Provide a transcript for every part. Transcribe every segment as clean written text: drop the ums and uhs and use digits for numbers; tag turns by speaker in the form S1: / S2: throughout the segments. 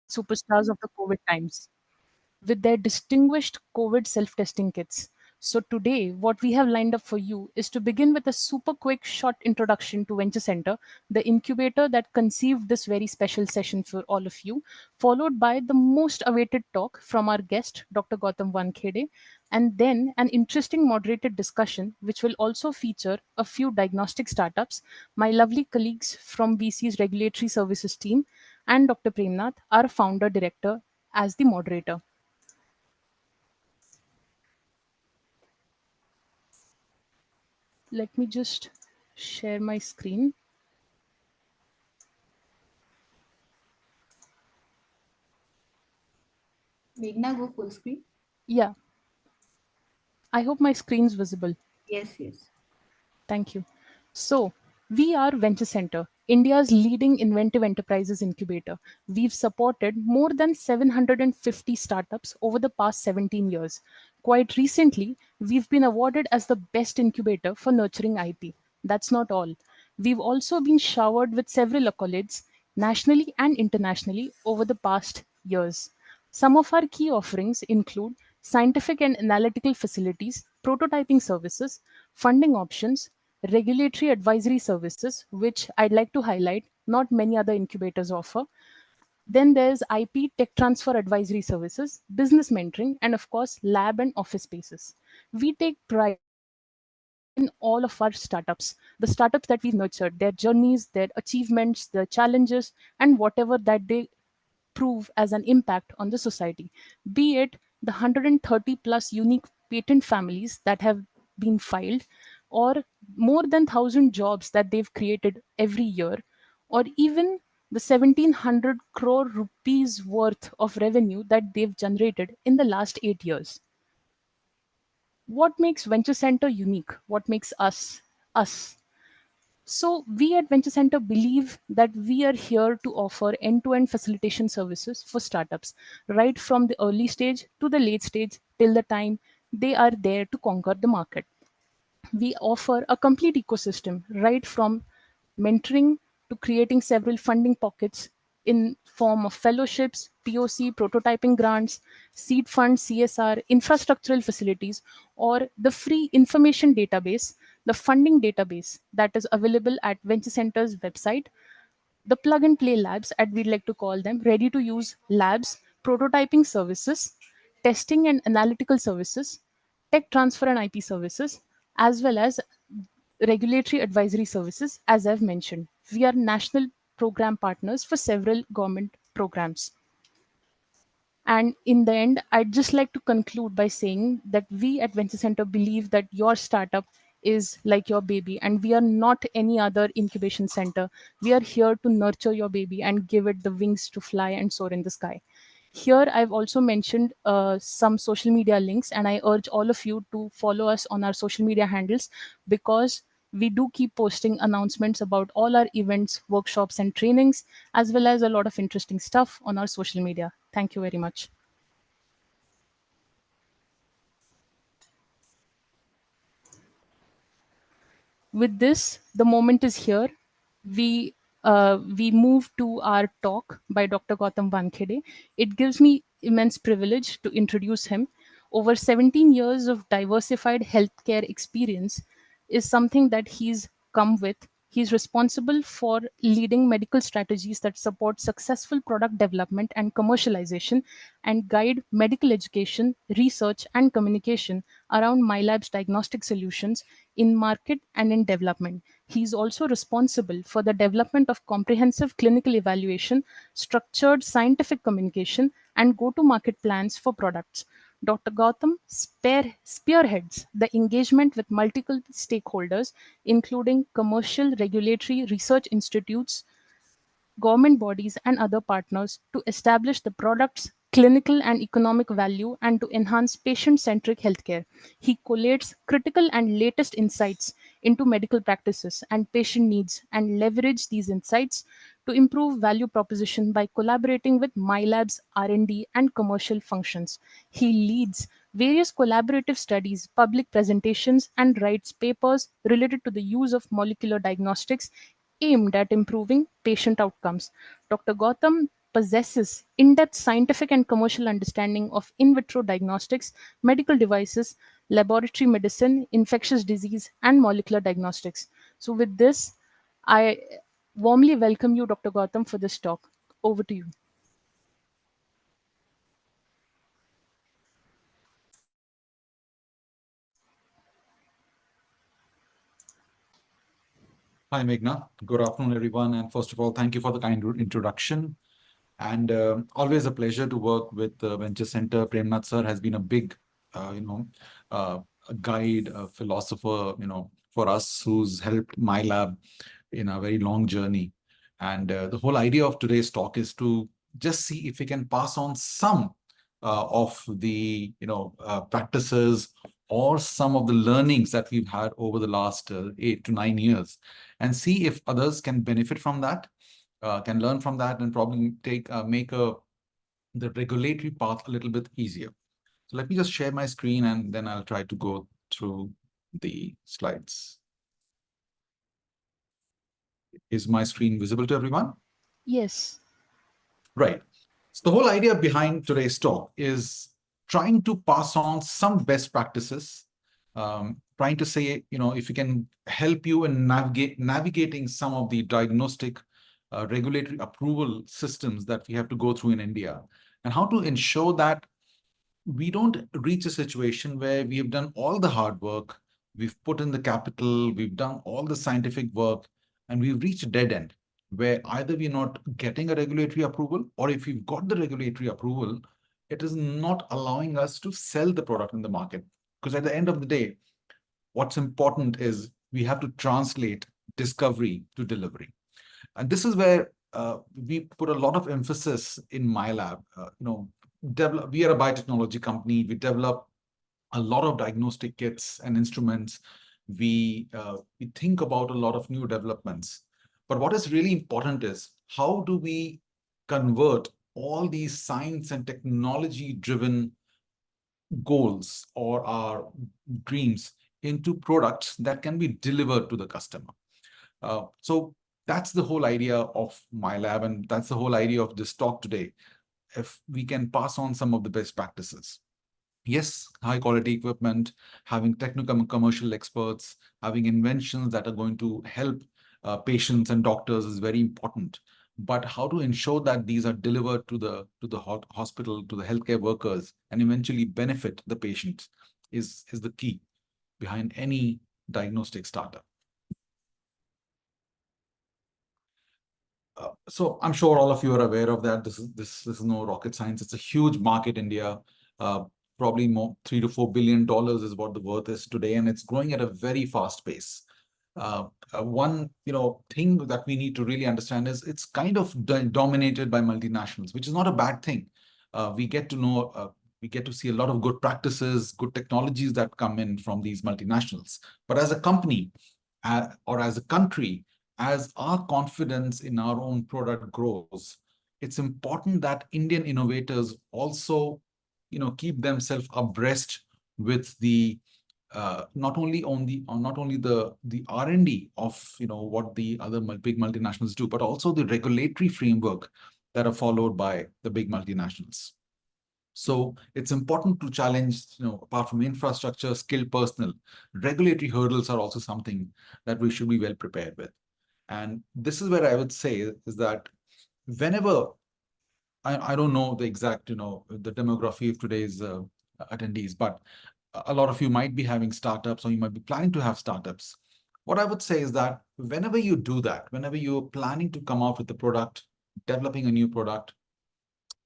S1: superstars of the COVID times with their distinguished COVID self testing kits. So, today, what we have lined up for you is to begin with a super quick, short introduction to Venture Center, the incubator that conceived this very special session for all of you, followed by the most awaited talk from our guest, Dr. Gautam Wankhede, and then an interesting moderated discussion, which will also feature a few diagnostic startups, my lovely colleagues from VC's regulatory services team, and Dr. Premnath, our founder director, as the moderator. Let me just share my screen.
S2: Meghna, go full screen.
S1: Yeah, I hope my screen's visible.
S2: Yes, yes.
S1: Thank you. So, we are Venture Center, India's leading inventive enterprises incubator. We've supported more than 750 startups over the past 17 years. Quite recently, we've been awarded as the best incubator for nurturing IP. That's not all. We've also been showered with several accolades nationally and internationally over the past years. Some of our key offerings include scientific and analytical facilities, prototyping services, funding options, regulatory advisory services, which I'd like to highlight, not many other incubators offer. Then there's IP tech transfer advisory services, business mentoring, and of course, lab and office spaces. We take pride in all of our startups, the startups that we've nurtured, their journeys, their achievements, their challenges, and whatever that they prove as an impact on the society, be it the 130 plus unique patent families that have been filed, or more than 1,000 jobs that they've created every year, or even the 1,700 crore rupees worth of revenue that they've generated in the last 8 years. What makes Venture Center unique? What makes us us? So, we at Venture Center believe that we are here to offer end to end facilitation services for startups, right from the early stage to the late stage till the time they are there to conquer the market. We offer a complete ecosystem, right from mentoring to creating several funding pockets in form of fellowships, POC, prototyping grants, seed funds, CSR, infrastructural facilities, or the free information database, the funding database that is available at Venture Center's website, the plug and play labs, as we'd like to call them, ready to use labs, prototyping services, testing and analytical services, tech transfer and IP services, as well as regulatory advisory services, as I've mentioned. We are national program partners for several government programs. And in the end, I'd just like to conclude by saying that we at Venture Center believe that your startup is like your baby, and we are not any other incubation center. We are here to nurture your baby and give it the wings to fly and soar in the sky. Here, I've also mentioned some social media links, and I urge all of you to follow us on our social media handles because we do keep posting announcements about all our events, workshops, and trainings, as well as a lot of interesting stuff on our social media. Thank you very much. With this, the moment is here. We move to our talk by Dr. Gautam Wankhede. It gives me immense privilege to introduce him. Over 17 years of diversified healthcare experience is something that he's come with. He's responsible for leading medical strategies that support successful product development and commercialization and guide medical education, research, and communication around Mylab's diagnostic solutions in market and in development. He is also responsible for the development of comprehensive clinical evaluation, structured scientific communication, and go to market plans for products. Dr. Gautam spearheads the engagement with multiple stakeholders, including commercial, regulatory, research institutes, government bodies, and other partners to establish the product's clinical and economic value and to enhance patient centric healthcare. He collates critical and latest insights into medical practices and patient needs and leverage these insights to improve value proposition by collaborating with Mylab's R&D and commercial functions. He leads various collaborative studies, public presentations, and writes papers related to the use of molecular diagnostics aimed at improving patient outcomes. Dr. Gautam possesses in-depth scientific and commercial understanding of in vitro diagnostics, medical devices, laboratory medicine, infectious disease, and molecular diagnostics. So with this, I warmly welcome you, Dr. Gautam, for this talk. Over to you.
S3: Hi, Meghna. Good afternoon, everyone. And first of all, thank you for the kind introduction. And always a pleasure to work with the Venture Center. Premnath sir has been a big, uh, you know, a guide, a philosopher, for us who's helped Mylab in a very long journey. And the whole idea of today's talk is to just see if we can pass on some of the practices or some of the learnings that we've had over the last 8 to 9 years, and see if others can benefit from that, can learn from that, and probably make the regulatory path a little bit easier. So let me just share my screen and then I'll try to go through the slides. Is my screen visible to everyone?
S1: Yes.
S3: Right. So the whole idea behind today's talk is trying to pass on some best practices, trying to say, if we can help you in navigating some of the diagnostic regulatory approval systems that we have to go through in India, and how to ensure that we don't reach a situation where we have done all the hard work, we've put in the capital, we've done all the scientific work, and we've reached a dead end where either we're not getting a regulatory approval, or if we've got the regulatory approval, it is not allowing us to sell the product in the market. Because at the end of the day, what's important is we have to translate discovery to delivery. And this is where we put a lot of emphasis in Mylab. We are a biotechnology company. We develop a lot of diagnostic kits and instruments. We think about a lot of new developments. But what is really important is how do we convert all these science and technology-driven goals or our dreams into products that can be delivered to the customer. So that's the whole idea of Mylab, and that's the whole idea of this talk today. If we can pass on some of the best practices. Yes, high quality equipment, having technical commercial experts, having inventions that are going to help patients and doctors is very important. But how to ensure that these are delivered to the hospital, to the healthcare workers, and eventually benefit the patient is the key behind any diagnostic startup. So I'm sure all of you are aware of that. This is no rocket science. It's a huge market, India. Uh, Probably more $3 to $4 billion is what the worth is today, and it's growing at a very fast pace. One thing that we need to really understand is it's kind of dominated by multinationals, which is not a bad thing. We get to know. We get to see a lot of good practices, good technologies that come in from these multinationals. But as a company or as a country, as our confidence in our own product grows, it's important that Indian innovators also, keep themselves abreast with the not only the R&D of what the other big multinationals do, but also the regulatory framework that are followed by the big multinationals. So it's important to challenge, apart from infrastructure, skilled personnel, regulatory hurdles are also something that we should be well prepared with. And this is where I would say is that whenever I don't know the exact, the demography of today's attendees, but a lot of you might be having startups or you might be planning to have startups. What I would say is that whenever you do that, whenever you're planning to come out with a product, developing a new product,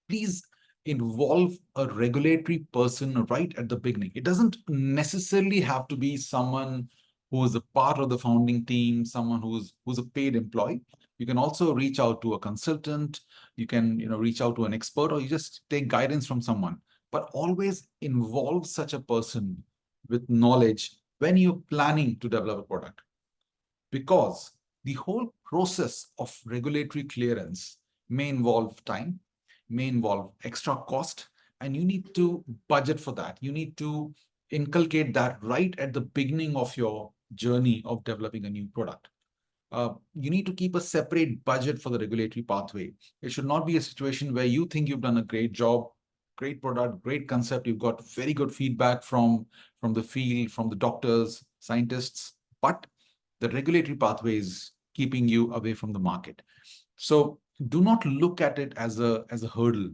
S3: please involve a regulatory person right at the beginning. It doesn't necessarily have to be someone who is a part of the founding team, someone who's a paid employee. You can also reach out to a consultant. You can reach out to an expert, or you just take guidance from someone. But always involve such a person with knowledge when you're planning to develop a product, because the whole process of regulatory clearance may involve time, may involve extra cost, and you need to budget for that. You need to inculcate that right at the beginning of your journey of developing a new product. you need to keep a separate budget for the regulatory pathway. It should not be a situation where you think you've done a great job, great product, great concept. You've got very good feedback from the field, from the doctors, scientists, but the regulatory pathway is keeping you away from the market. So do not look at it as a hurdle.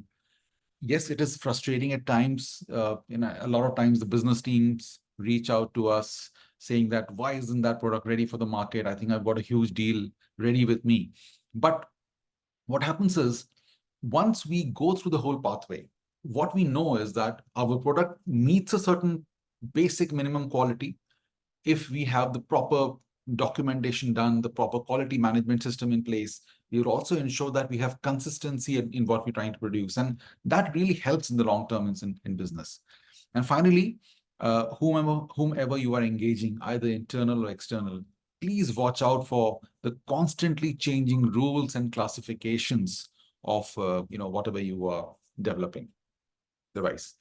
S3: Yes, it is frustrating at times. A lot of times the business teams reach out to us saying that why isn't that product ready for the market? I think I've got a huge deal ready with me. But what happens is once we go through the whole pathway, what we know is that our product meets a certain basic minimum quality if we have the proper documentation done, the proper quality management system in place. We will also ensure that we have consistency in what we're trying to produce. And that really helps in the long term in business. And finally, whomever you are engaging, either internal or external, please watch out for the constantly changing rules and classifications of whatever you are developing device.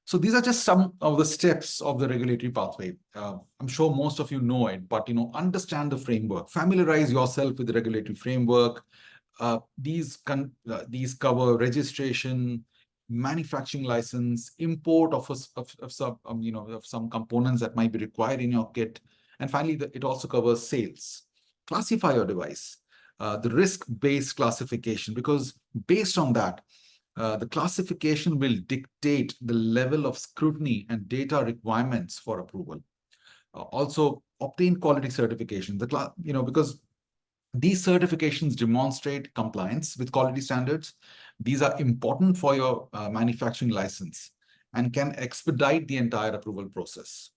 S3: So these are just some of the steps of the regulatory pathway. I'm sure most of you know it, but understand the framework. Familiarize yourself with the regulatory framework. These cover registration, manufacturing license, import of some components that might be required in your kit, and finally, it also covers sales. Classify your device, the risk-based classification, because based on that, the classification will dictate the level of scrutiny and data requirements for approval. Also, obtain quality certification. Because these certifications demonstrate compliance with quality standards. These are important for your manufacturing license and can expedite the entire approval process.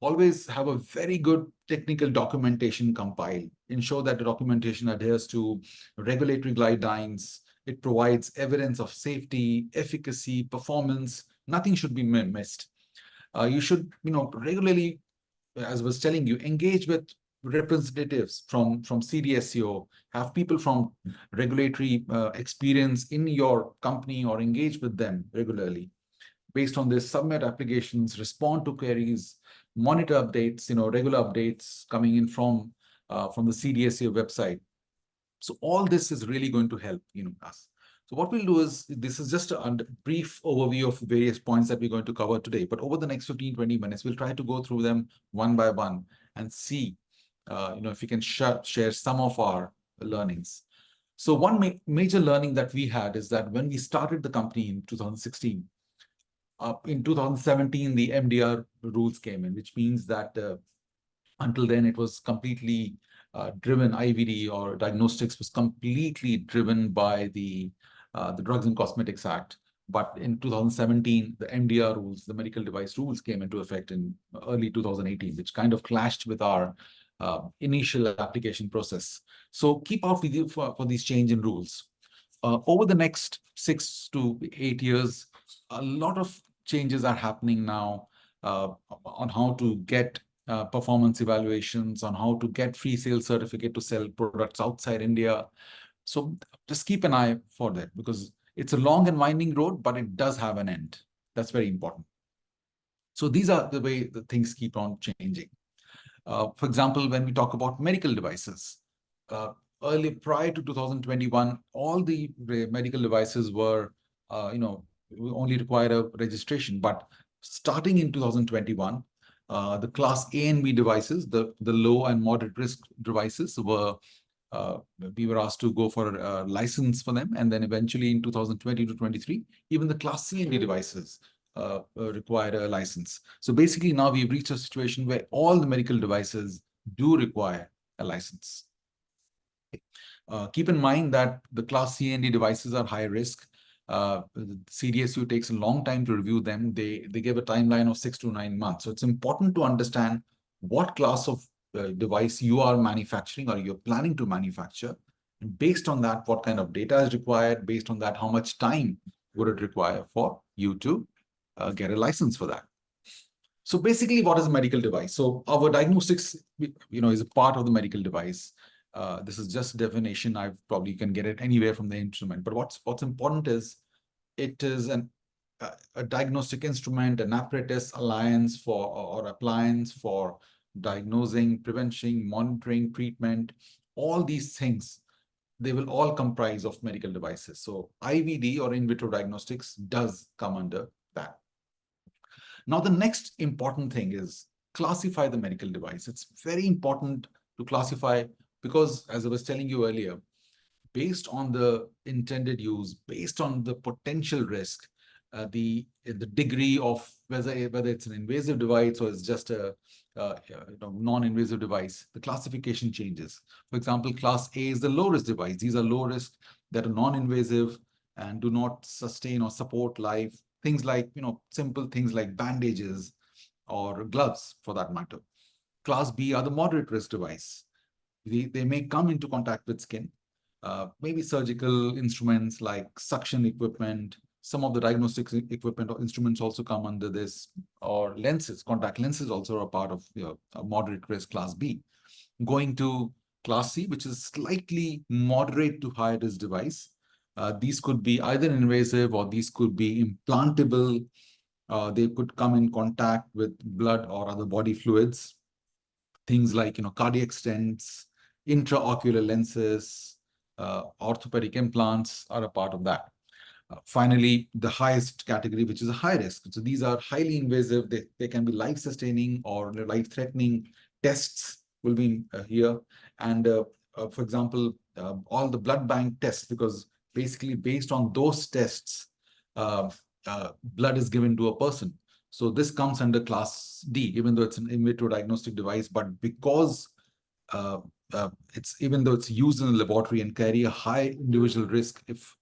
S3: Always have a very good technical documentation compiled. Ensure that the documentation adheres to regulatory guidelines. It provides evidence of safety, efficacy, performance. Nothing should be missed. You should, regularly, as I was telling you, engage with representatives from CDSCO, have people from regulatory experience in your company or engage with them regularly. Based on this, submit applications, respond to queries, monitor updates, regular updates coming in from the CDSCO website. So all this is really going to help us. So what we'll do is, this is just a brief overview of various points that we're going to cover today. But over the next 15-20 minutes, we'll try to go through them one by one and see, if we can share some of our learnings. So one major learning that we had is that when we started the company in 2016, in 2017, the MDR rules came in, which means that until then, it was completely driven. IVD or diagnostics was completely driven by the Drugs and Cosmetics Act. But in 2017, the MDR rules, the medical device rules, came into effect in early 2018, which kind of clashed with our initial application process. So keep out with you for these change in rules. Over the next 6 to 8 years, a lot of changes are happening now on how to get performance evaluations, on how to get free sale certificate to sell products outside India. So just keep an eye for that, because it's a long and winding road, but it does have an end. That's very important. So these are the way the things keep on changing. For example, when we talk about medical devices, prior to 2021, all the medical devices were, only required a registration. But starting in 2021, the class A and B devices, the low and moderate risk devices, we were asked to go for a license for them. And then eventually in 2020 to 23, even the class C and D devices require a license. So basically now we've reached a situation where all the medical devices do require a license. Keep in mind that the class C and D devices are high risk. CDSU takes a long time to review them. They give a timeline of 6 to 9 months. So it's important to understand what class of device you are manufacturing or you're planning to manufacture. And based on that, what kind of data is required? Based on that, how much time would it require for you to get a license for that? So basically, what is a medical device? So our diagnostics, is a part of the medical device. This is just definition. You can get it anywhere from the instrument. But what's important is it is a diagnostic instrument, an apparatus, alliance or appliance for diagnosing, preventing, monitoring, treatment, all these things, they will all comprise of medical devices. So IVD or in vitro diagnostics does come under that. Now, the next important thing is classify the medical device. It's very important to classify because, as I was telling you earlier, based on the intended use, based on the potential risk, the degree of whether it's an invasive device or it's just a non-invasive device, the classification changes. For example, class A is the low risk device. These are low risk that are non-invasive and do not sustain or support life. Things like simple things like bandages or gloves, for that matter. Class B are the moderate risk device. They may come into contact with skin. Maybe surgical instruments like suction equipment, some of the diagnostics equipment or instruments also come under this, or lenses, contact lenses also are a part of a moderate risk class B. Going to class C, which is slightly moderate to high risk device. These could be either invasive or these could be implantable. They could come in contact with blood or other body fluids. Things like cardiac stents, intraocular lenses, orthopedic implants are a part of that. Finally, the highest category, which is a high risk. So these are highly invasive. They can be life-sustaining or life-threatening. Tests will be here. And for example, all the blood bank tests, because basically based on those tests, blood is given to a person. So this comes under class D, even though it's an in vitro diagnostic device, but because even though it's used in the laboratory and carry a high individual risk if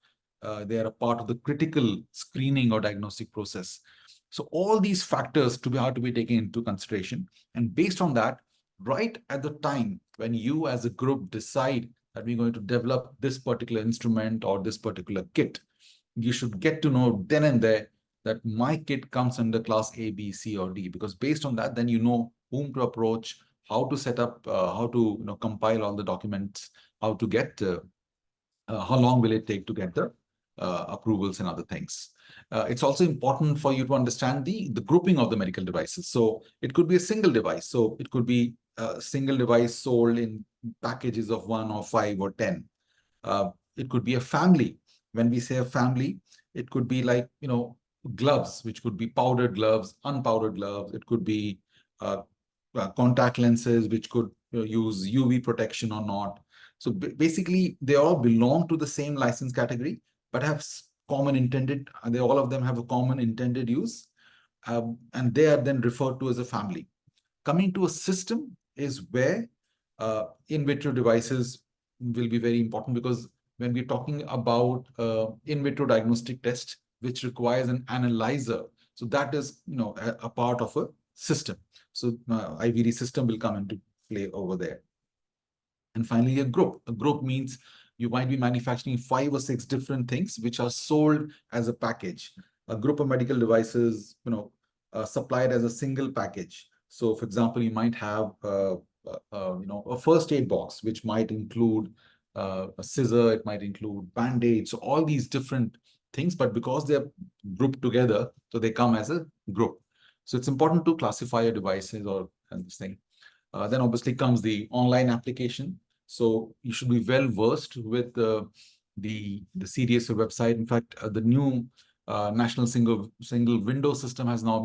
S3: they are a part of the critical screening or diagnostic process. So all these factors have to be taken into consideration. And based on that, right at the time when you as a group decide that we're going to develop this particular instrument or this particular kit, you should get to know then and there that my kit comes under class A, B, C, or D, because based on that, then you know whom to approach, how to set up, how to compile all the documents, how to get, how long will it take to get the approvals and other things. It's also important for you to understand the grouping of the medical devices. So it could be a single device. So it could be a single device sold in packages of 1 or 5 or 10. It could be a family. When we say a family, it could be like, gloves, which could be powdered gloves, unpowdered gloves. It could be contact lenses, which could use UV protection or not. So basically, they all belong to the same license category, but have common intended, all of them have a common intended use, and they are then referred to as a family. Coming to a system is where in vitro devices will be very important, because when we're talking about in vitro diagnostic test, which requires an analyzer, so that is a part of a system. So IVD system will come into play over there. And finally, a group. A group means you might be manufacturing 5 or 6 different things which are sold as a package. A group of medical devices, supplied as a single package. So, for example, you might have a first aid box, which might include a scissor, it might include band-aids, so all these different things, but because they're grouped together, so they come as a group. So it's important to classify your devices or this thing. Then obviously comes the online application. So you should be well versed with the CDSO website. In fact, the new national single window system has now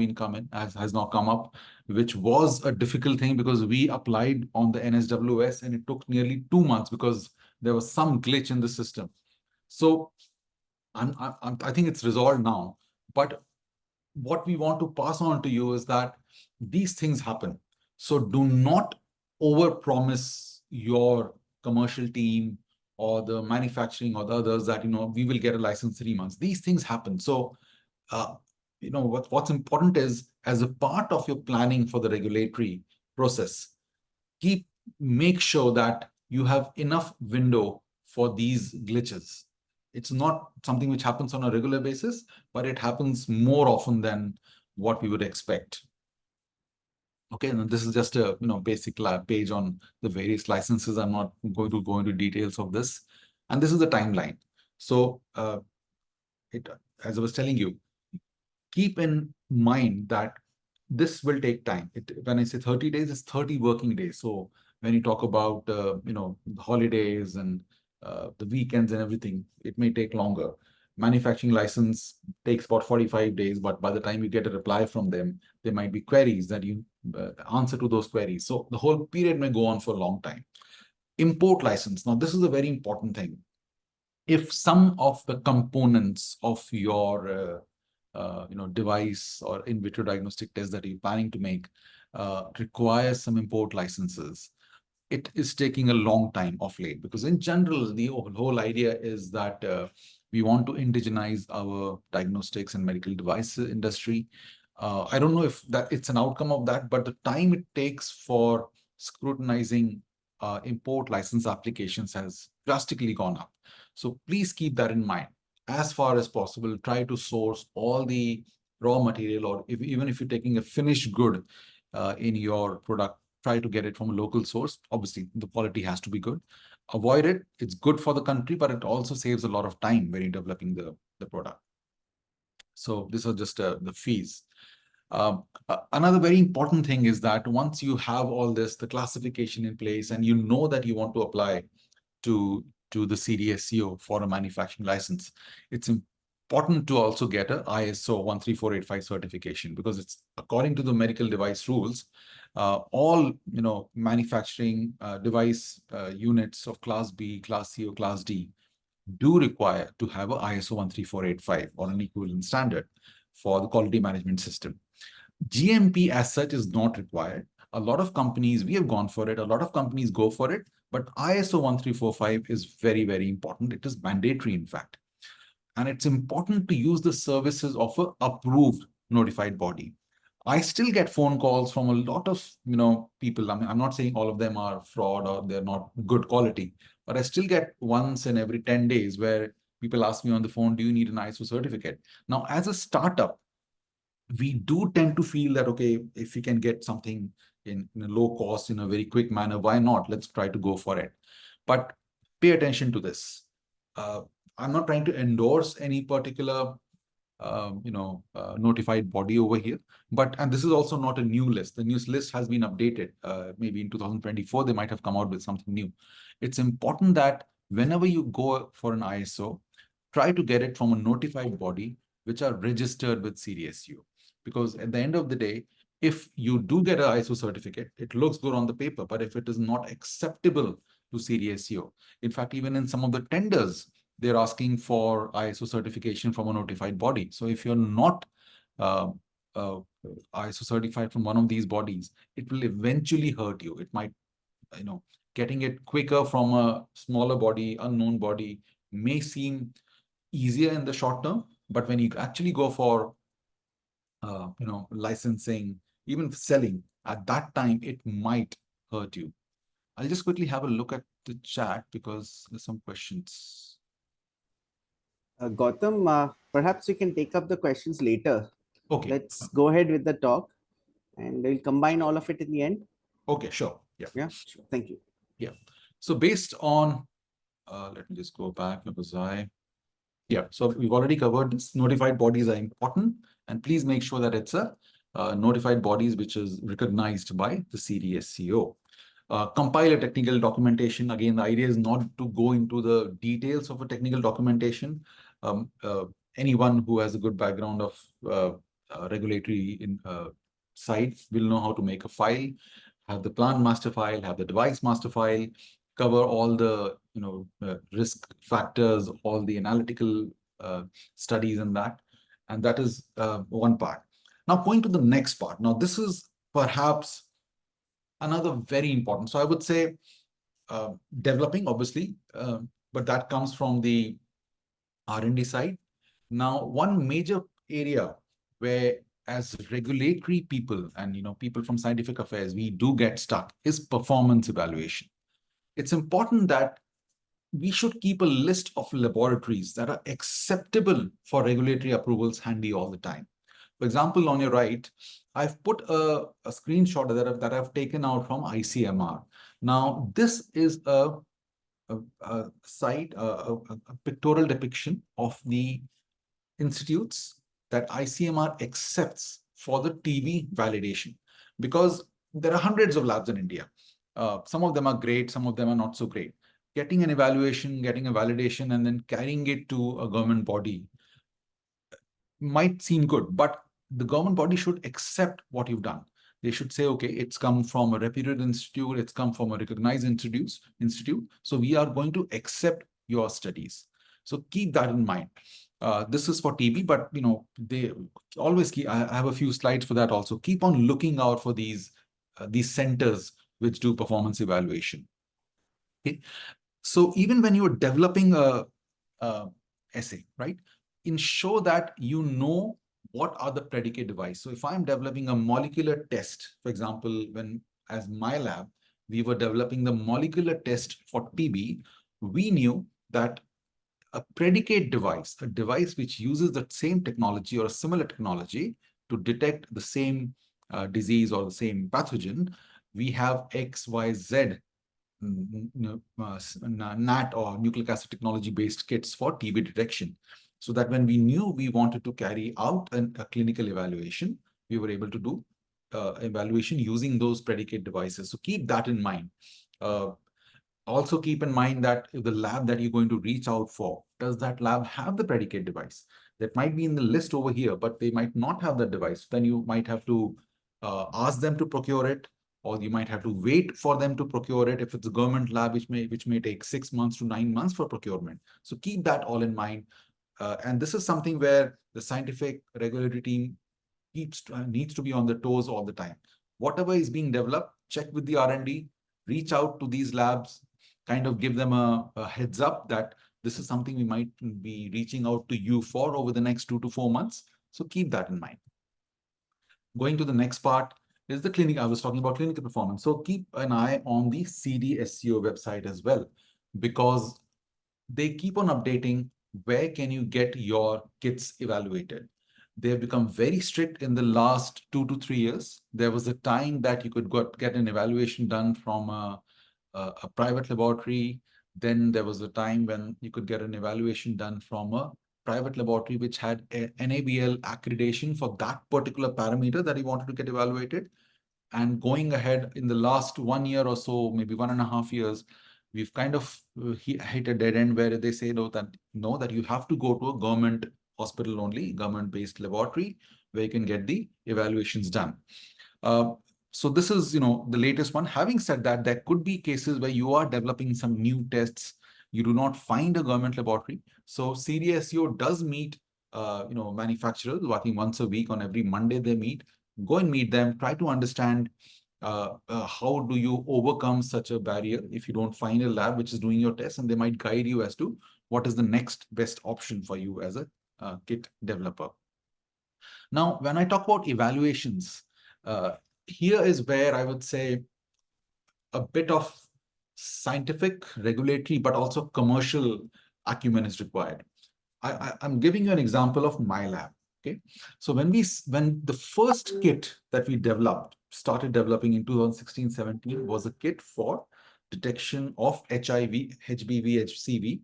S3: has now come up, which was a difficult thing because we applied on the NSWS and it took nearly 2 months because there was some glitch in the system. So I think it's resolved now. But what we want to pass on to you is that these things happen. So do not overpromise your commercial team or the manufacturing or the others that, we will get a license 3 months. These things happen. So, what's important is, as a part of your planning for the regulatory process, make sure that you have enough window for these glitches. It's not something which happens on a regular basis, but it happens more often than what we would expect. Okay, and this is just a basic page on the various licenses. I'm not going to go into details of this. And this is the timeline. So as I was telling you, keep in mind that this will take time. When I say 30 days, it's 30 working days. So when you talk about holidays and the weekends and everything, it may take longer. Manufacturing license takes about 45 days, but by the time you get a reply from them, there might be queries that you answer to those queries. So the whole period may go on for a long time. Import license. Now, this is a very important thing. If some of the components of your device or in vitro diagnostic test that you're planning to make requires some import licenses, it is taking a long time of late, because in general, the whole idea is that we want to indigenize our diagnostics and medical devices industry. I don't know if that it's an outcome of that, but the time it takes for scrutinizing import license applications has drastically gone up. So please keep that in mind. As far as possible, try to source all the raw material, or even if you're taking a finished good in your product, try to get it from a local source. Obviously, the quality has to be good. Avoid it. It's good for the country, but it also saves a lot of time when you're developing the product. So these are just the fees. Another very important thing is that once you have all this, the classification in place, and you know that you want to apply to the CDSCO for a manufacturing license, it's important to also get a ISO 13485 certification, because it's according to the medical device rules. All manufacturing device units of Class B, Class C, or Class D do require to have a ISO 13485 or an equivalent standard for the quality management system. GMP as such is not required. A lot of companies, we have gone for it, a lot of companies go for it, but ISO 13485 is very, very important. It is mandatory, in fact. And it's important to use the services of an approved notified body. I still get phone calls from a lot of people. I mean, I'm not saying all of them are fraud or they're not good quality, but I still get once in every 10 days where people ask me on the phone, do you need an ISO certificate? Now, as a startup, we do tend to feel that, okay, if we can get something in a low cost, in a very quick manner, why not? Let's try to go for it. But pay attention to this. I'm not trying to endorse any particular notified body over here. And this is also not a new list. The news list has been updated. Maybe in 2024, they might have come out with something new. It's important that whenever you go for an ISO, try to get it from a notified body which are registered with CDSU. Because at the end of the day, if you do get an ISO certificate, it looks good on the paper, but if it is not acceptable to CDSU, in fact, even in some of the tenders, they're asking for ISO certification from a notified body. So if you're not ISO certified from one of these bodies, it will eventually hurt you. It might, getting it quicker from a smaller body, unknown body, may seem easier in the short term, but when you actually go for licensing, even selling, at that time, it might hurt you. I'll just quickly have a look at the chat because there's some questions.
S4: Gautam, perhaps we can take up the questions later.
S3: Okay.
S4: Let's go ahead with the talk and we'll combine all of it in the end.
S3: Okay, sure. Yeah.
S4: Yeah, sure. Thank you.
S3: Yeah. So based on, let me just go back because so we've already covered this. Notified bodies are important, and please make sure that it's a notified bodies which is recognized by the CDSCO. Compile a technical documentation. Again, the idea is not to go into the details of a technical documentation. Anyone who has a good background of regulatory side will know how to make a file, have the plant master file, have the device master file, cover all the risk factors, all the analytical studies in that. And that is one part. Now going to the next part. Now this is perhaps another very important. So I would say developing, obviously, but that comes from the R&D side. Now, one major area where as regulatory people and people from scientific affairs, we do get stuck is performance evaluation. It's important that we should keep a list of laboratories that are acceptable for regulatory approvals handy all the time. For example, on your right, I've put a screenshot that I've taken out from ICMR. Now, this is a site, a pictorial depiction of the institutes that ICMR accepts for the TB validation, because there are hundreds of labs in India. Some of them are great, some of them are not so great. Getting an evaluation, getting a validation, and then carrying it to a government body might seem good, but the government body should accept what you've done. They should say, okay, it's come from a reputed institute, it's come from a recognized institute. So we are going to accept your studies. So keep that in mind. This is for TB, but they always keep. I have a few slides for that also. Keep on looking out for these centers which do performance evaluation. Okay, so even when you're developing a essay, right, ensure that you know what are the predicate device. So if I'm developing a molecular test, for example, when as Mylab, we were developing the molecular test for TB, we knew that a predicate device, a device which uses the same technology or a similar technology to detect the same disease or the same pathogen, we have X, Y, Z NAT or nucleic acid technology based kits for TB detection. So that when we knew we wanted to carry out a clinical evaluation, we were able to do evaluation using those predicate devices. So keep that in mind. Also keep in mind that if the lab that you're going to reach out for, does that lab have the predicate device? That might be in the list over here, but they might not have that device. Then you might have to ask them to procure it, or you might have to wait for them to procure it if it's a government lab, which may take 6 months to 9 months for procurement. So keep that all in mind. And this is something where the scientific regulatory team needs to be on the toes all the time. Whatever is being developed, check with the R&D, reach out to these labs, kind of give them a heads up that this is something we might be reaching out to you for over the next 2 to 4 months. So keep that in mind. Going to the next part is the clinic. I was talking about clinical performance. So keep an eye on the CDSCO website as well, because they keep on updating where can you get your kits evaluated. They have become very strict in the last 2 to 3 years. There was a time that you could get an evaluation done from a private laboratory. Then there was a time when you could get an evaluation done from a private laboratory which had a NABL accreditation for that particular parameter that you wanted to get evaluated. And going ahead in the last 1 year or so, maybe 1.5 years, we've kind of hit a dead end where they say, no, that you have to go to a government hospital only, government-based laboratory, where you can get the evaluations done. So this is, the latest one. Having said that, there could be cases where you are developing some new tests. You do not find a government laboratory. So CDSCO does meet, manufacturers. I think once a week, on every Monday they meet. Go and meet them. Try to understand how do you overcome such a barrier if you don't find a lab which is doing your test, and they might guide you as to what is the next best option for you as a kit developer. Now, when I talk about evaluations, here is where I would say a bit of scientific, regulatory, but also commercial acumen is required. I'm giving you an example of Mylab. Okay, so when the first kit that we started developing in 2016-17 was a kit for detection of HIV, HBV, HCV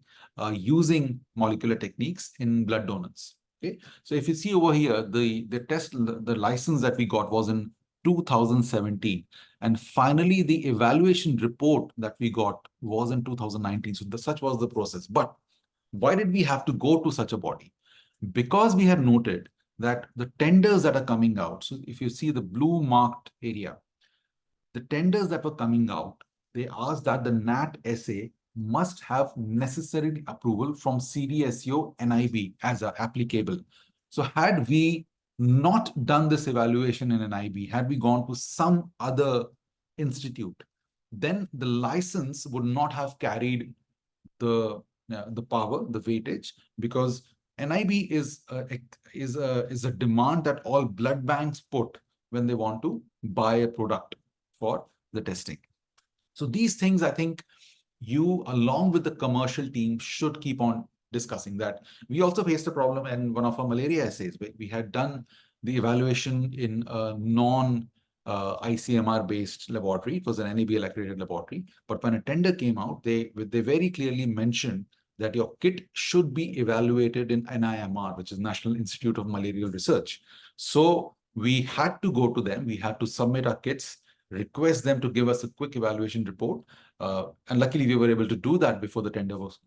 S3: using molecular techniques in blood donors. Okay, so if you see over here, the license that we got was in 2017, and finally the evaluation report that we got was in 2019. So such was the process. But why did we have to go to such a body? Because we have noted that the tenders that are coming out, so if you see the blue marked area, the tenders that were coming out, they asked that the NAT assay must have necessary approval from CDSCO NIB as applicable. So had we not done this evaluation in NIB, had we gone to some other institute, then the license would not have carried the power, the weightage, because NIB is a demand that all blood banks put when they want to buy a product for the testing. So these things, I think, you, along with the commercial team, should keep on discussing that. We also faced a problem in one of our malaria assays. We had done the evaluation in a non-ICMR based laboratory. It was an NABL accredited laboratory. But when a tender came out, they very clearly mentioned that your kit should be evaluated in NIMR, which is National Institute of Malarial Research. So we had to go to them. We had to submit our kits. request them to give us a quick evaluation report. And luckily, we were able to do that before the tender was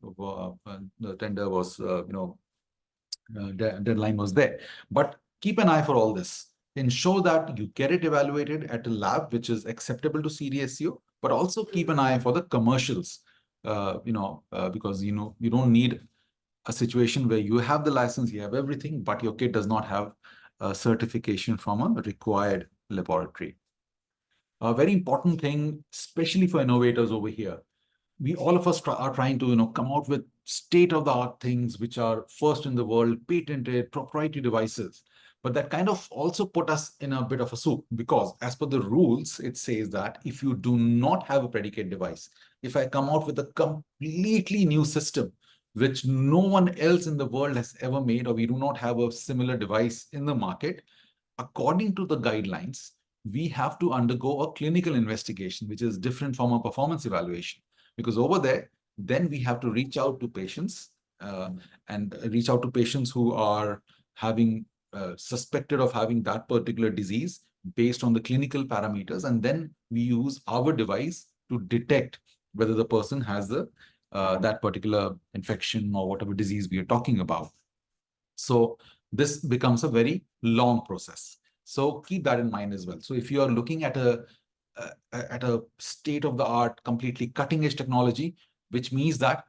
S3: deadline was there. But keep an eye for all this. Ensure that you get it evaluated at a lab which is acceptable to CDSCO, but also keep an eye for the commercials. Because you don't need a situation where you have the license, you have everything, but your kit does not have a certification from a required laboratory. A very important thing, especially for innovators over here, we all of us are trying to come out with state-of-the-art things which are first in the world, patented, proprietary devices. But that kind of also put us in a bit of a soup, because as per the rules, it says that if you do not have a predicate device, if I come out with a completely new system which no one else in the world has ever made, or we do not have a similar device in the market, according to the guidelines, we have to undergo a clinical investigation, which is different from a performance evaluation. Because over there, then we have to reach out to patients and reach out to patients who are having suspected of having that particular disease based on the clinical parameters. And then we use our device to detect whether the person has that particular infection or whatever disease we are talking about. So this becomes a very long process. So keep that in mind as well. So if you are looking at a state-of-the-art, completely cutting-edge technology, which means that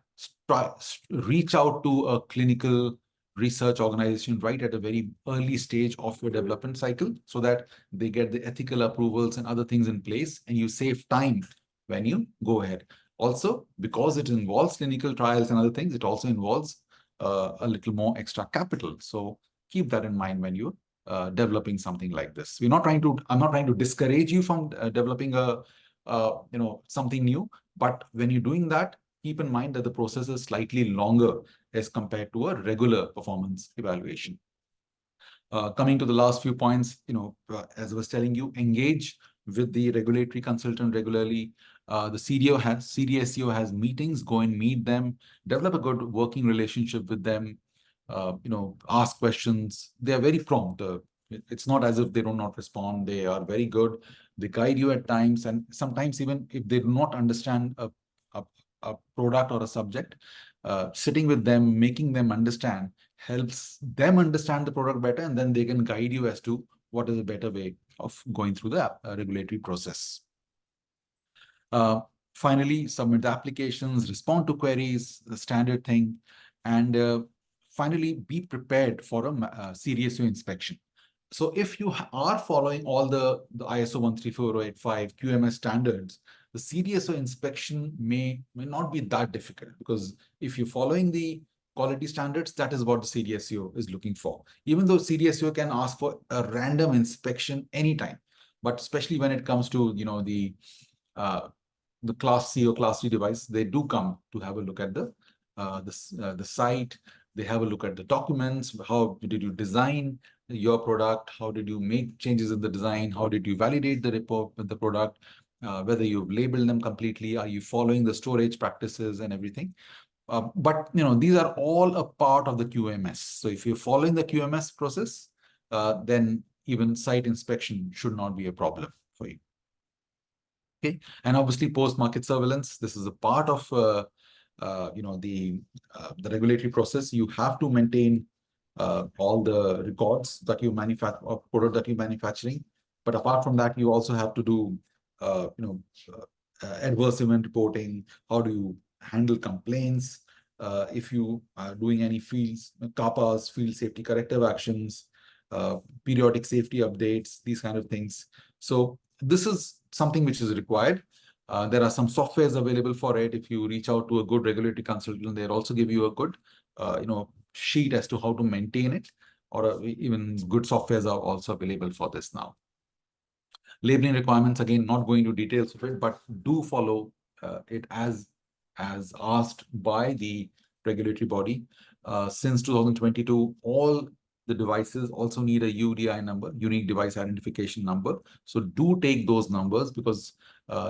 S3: reach out to a clinical research organization right at a very early stage of your development cycle, so that they get the ethical approvals and other things in place, and you save time when you go ahead. Also, because it involves clinical trials and other things, it also involves a little more extra capital. So keep that in mind when you're developing something like this. I'm not trying to discourage you from developing something new, but when you're doing that, keep in mind that the process is slightly longer as compared to a regular performance evaluation. Coming to the last few points, as I was telling you, engage with the regulatory consultant regularly. The CDSCO has meetings, go and meet them, develop a good working relationship with them, ask questions. They are very prompt. It's not as if they do not respond. They are very good. They guide you at times, and sometimes even if they do not understand a product or a subject, sitting with them, making them understand, helps them understand the product better, and then they can guide you as to what is a better way of going through the regulatory process. Finally, submit the applications, respond to queries, the standard thing, and finally, be prepared for a CDSCO inspection. So if you are following all the ISO 13485 QMS standards, the CDSCO inspection may not be that difficult, because if you're following the quality standards, that is what the CDSCO is looking for. Even though CDSCO can ask for a random inspection anytime, but especially when it comes to the Class C or Class D device, they do come to have a look at the site. They have a look at the documents. How did you design your product? How did you make changes in the design? How did you validate the report with the product? Whether you've labeled them completely, are you following the storage practices and everything? But these are all a part of the QMS. So if you're following the QMS process, then even site inspection should not be a problem for you. Okay, and obviously post-market surveillance. This is a part of the regulatory process. You have to maintain all the records that you manufacture or product that you're manufacturing. But apart from that, you also have to do adverse event reporting. How do you handle complaints? If you are doing any CAPAs, field safety corrective actions, periodic safety updates, these kind of things. So this is something which is required. There are some softwares available for it. If you reach out to a good regulatory consultant, they'll also give you a good, sheet as to how to maintain it, or even good softwares are also available for this now. Labeling requirements, again, not going into details of it, but do follow it as asked by the regulatory body. Since 2022, all the devices also need a UDI number, unique device identification number. So do take those numbers, because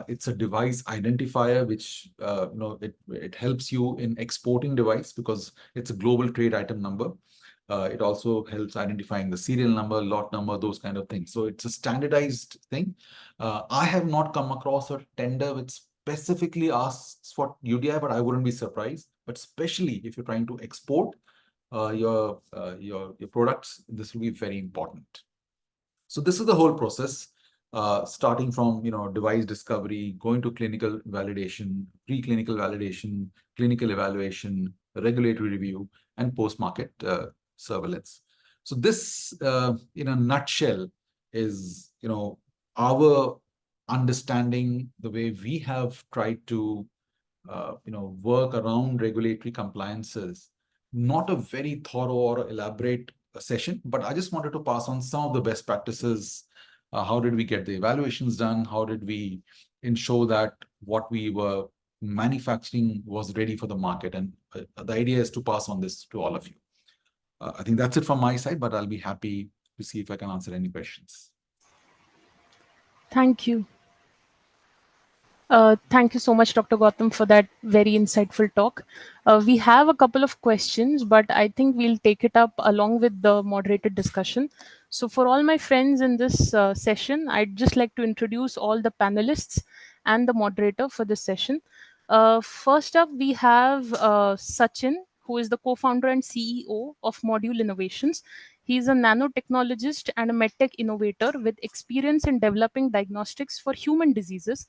S3: it's a device identifier, which it helps you in exporting device, because it's a global trade item number. It also helps identifying the serial number, lot number, those kind of things. So it's a standardized thing. I have not come across a tender which specifically asks for UDI, but I wouldn't be surprised. But especially if you're trying to export your products, this will be very important. So this is the whole process, starting from device discovery, going to clinical validation, preclinical validation, clinical evaluation, regulatory review, and post-market surveillance. So this, in a nutshell, is our understanding, the way we have tried to work around regulatory compliances. Not a very thorough or elaborate session, but I just wanted to pass on some of the best practices. How did we get the evaluations done? How did we ensure that what we were manufacturing was ready for the market? And the idea is to pass on this to all of you. I think that's it from my side, but I'll be happy to see if I can answer any questions.
S1: Thank you. Thank you so much, Dr. Gautam, for that very insightful talk. We have a couple of questions, but I think we'll take it up along with the moderated discussion. So for all my friends in this session, I'd just like to introduce all the panelists and the moderator for this session. First up, we have Sachin, who is the co-founder and CEO of Module Innovations. He is a nanotechnologist and a medtech innovator with experience in developing diagnostics for human diseases.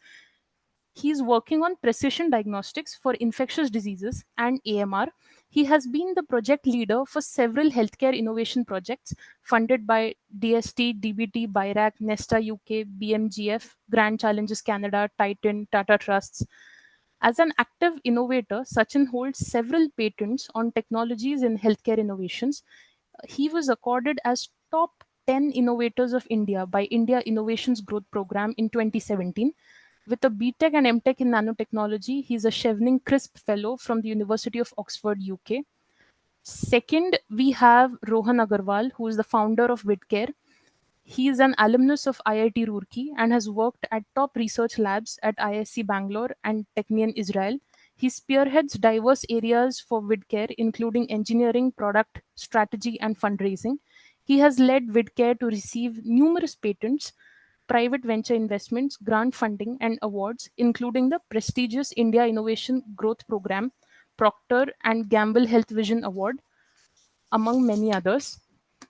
S1: He's working on precision diagnostics for infectious diseases and AMR. He has been the project leader for several healthcare innovation projects funded by DST, DBT, BIRAC, Nesta UK, BMGF, Grand Challenges Canada, Titan, Tata Trusts. As an active innovator, Sachin holds several patents on technologies in healthcare innovations. He was accorded as top 10 innovators of India by India Innovations Growth Program in 2017. With a BTech and MTech in nanotechnology, he's a Chevening Crisp Fellow from the University of Oxford, UK. Second, we have Rohan Agarwal, who is the founder of Vidcare. He is an alumnus of IIT Roorkee and has worked at top research labs at ISC Bangalore and Technion Israel. He spearheads diverse areas for Vidcare, including engineering, product, strategy, and fundraising. He has led Vidcare to receive numerous patents, private venture investments, grant funding, and awards, including the prestigious India Innovation Growth Program, Procter and Gamble Health Vision Award, among many others.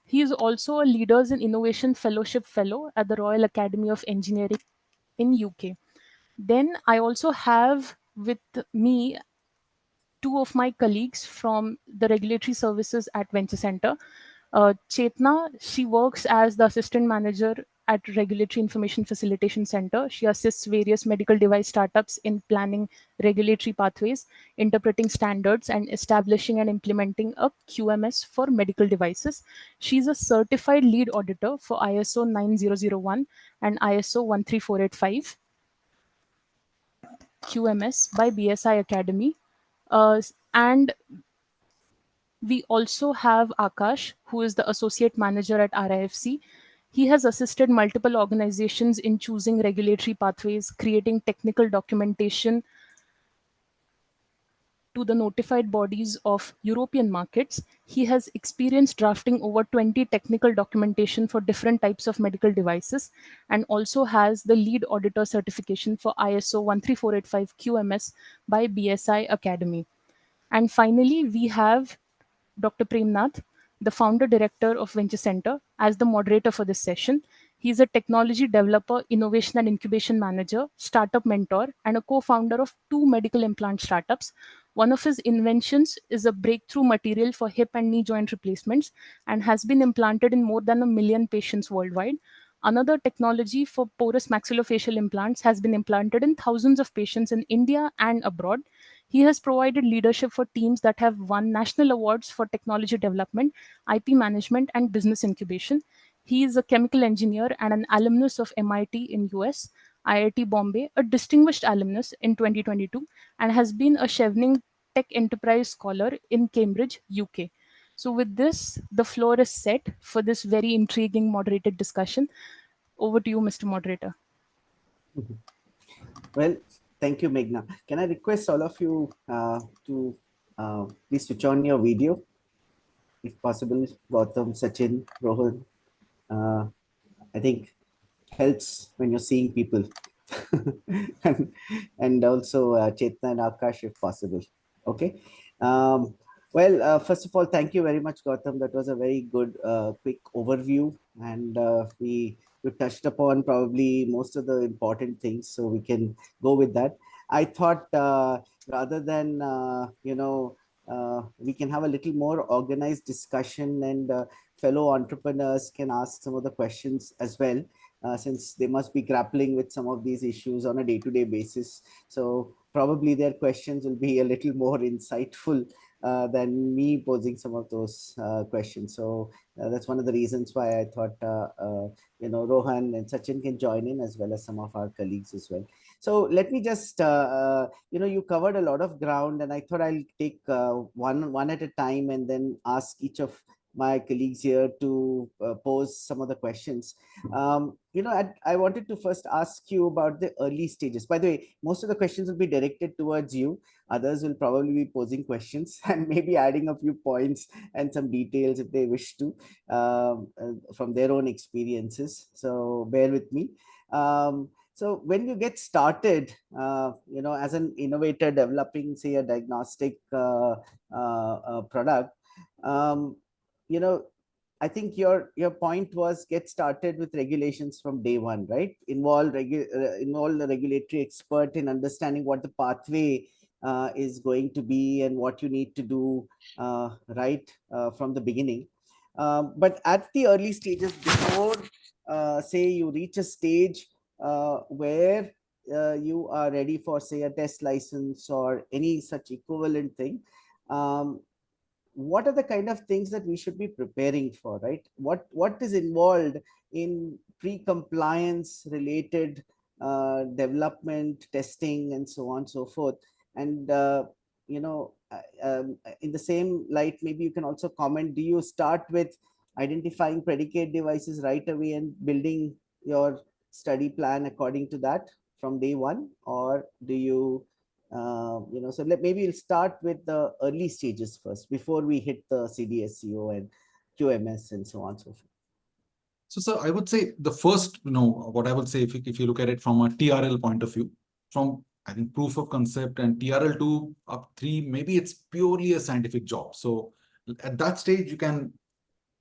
S1: He is also a Leaders in Innovation Fellowship Fellow at the Royal Academy of Engineering in UK. Then I also have with me two of my colleagues from the regulatory services at Venture Center. Chetna, she works as the assistant manager at Regulatory Information Facilitation Center. She assists various medical device startups in planning regulatory pathways, interpreting standards, and establishing and implementing a QMS for medical devices. She's a certified lead auditor for ISO 9001 and ISO 13485 QMS by BSI Academy. And we also have Akash, who is the associate manager at RIFC. He has assisted multiple organizations in choosing regulatory pathways, creating technical documentation to the notified bodies of European markets. He has experience drafting over 20 technical documentation for different types of medical devices and also has the lead auditor certification for ISO 13485 QMS by BSI Academy. And finally, we have Dr. Premnath, the founder director of Venture Center, as the moderator for this session. He is a technology developer, innovation and incubation manager, startup mentor, and a co-founder of two medical implant startups. One of his inventions is a breakthrough material for hip and knee joint replacements and has been implanted in more than 1 million patients worldwide. Another technology for porous maxillofacial implants has been implanted in thousands of patients in India and abroad. He has provided leadership for teams that have won national awards for technology development, IP management, and business incubation. He is a chemical engineer and an alumnus of MIT in US, IIT Bombay, a distinguished alumnus in 2022, and has been a Chevening Tech Enterprise Scholar in Cambridge, UK. So with this, the floor is set for this very intriguing moderated discussion. Over to you, Mr. Moderator.
S4: Well, thank you, Meghna. Can I request all of you to please switch on your video? if possible, Gautam, Sachin, Rohan. I think helps when you're seeing people. and, and also Chetna and Akash if possible. Okay. Um, well, first of all, thank you very much, Gautam. That was a very good, quick overview, and we touched upon probably most of the important things, so we can go with that. I thought rather than we can have a little more organized discussion, and fellow entrepreneurs can ask some of the questions as well, since they must be grappling with some of these issues on a day-to-day basis. So probably their questions will be a little more insightful than me posing some of those questions. So that's one of the reasons why I thought Rohan and Sachin can join in, as well as some of our colleagues as well. So let me just you covered a lot of ground, and I thought I'll take one at a time, and then ask each of my colleagues here to pose some of the questions. I wanted to first ask you about the early stages. By the way, most of the questions will be directed towards you. Others will probably be posing questions and maybe adding a few points and some details if they wish to, from their own experiences. So bear with me. So when you get started, as an innovator developing, say, a diagnostic product, um, you know, I think your point was get started with regulations from day one, right? Involve the regulatory expert in understanding what the pathway is going to be and what you need to do right from the beginning. But at the early stages, before say you reach a stage where you are ready for, say, a test license or any such equivalent thing, um, what are the kind of things that we should be preparing for, right? What is involved in pre-compliance related development, testing, and so on, so forth? And in the same light, maybe you can also comment, do you start with identifying predicate devices right away and building your study plan according to that from day one, or do you so maybe we'll start with the early stages first before we hit the CDSCO and QMS and so on and so forth.
S3: So, sir, I would say the first, what I would say, if you look at it from a TRL point of view, from I think proof of concept and TRL 2 up 3, maybe it's purely a scientific job. So at that stage, you can,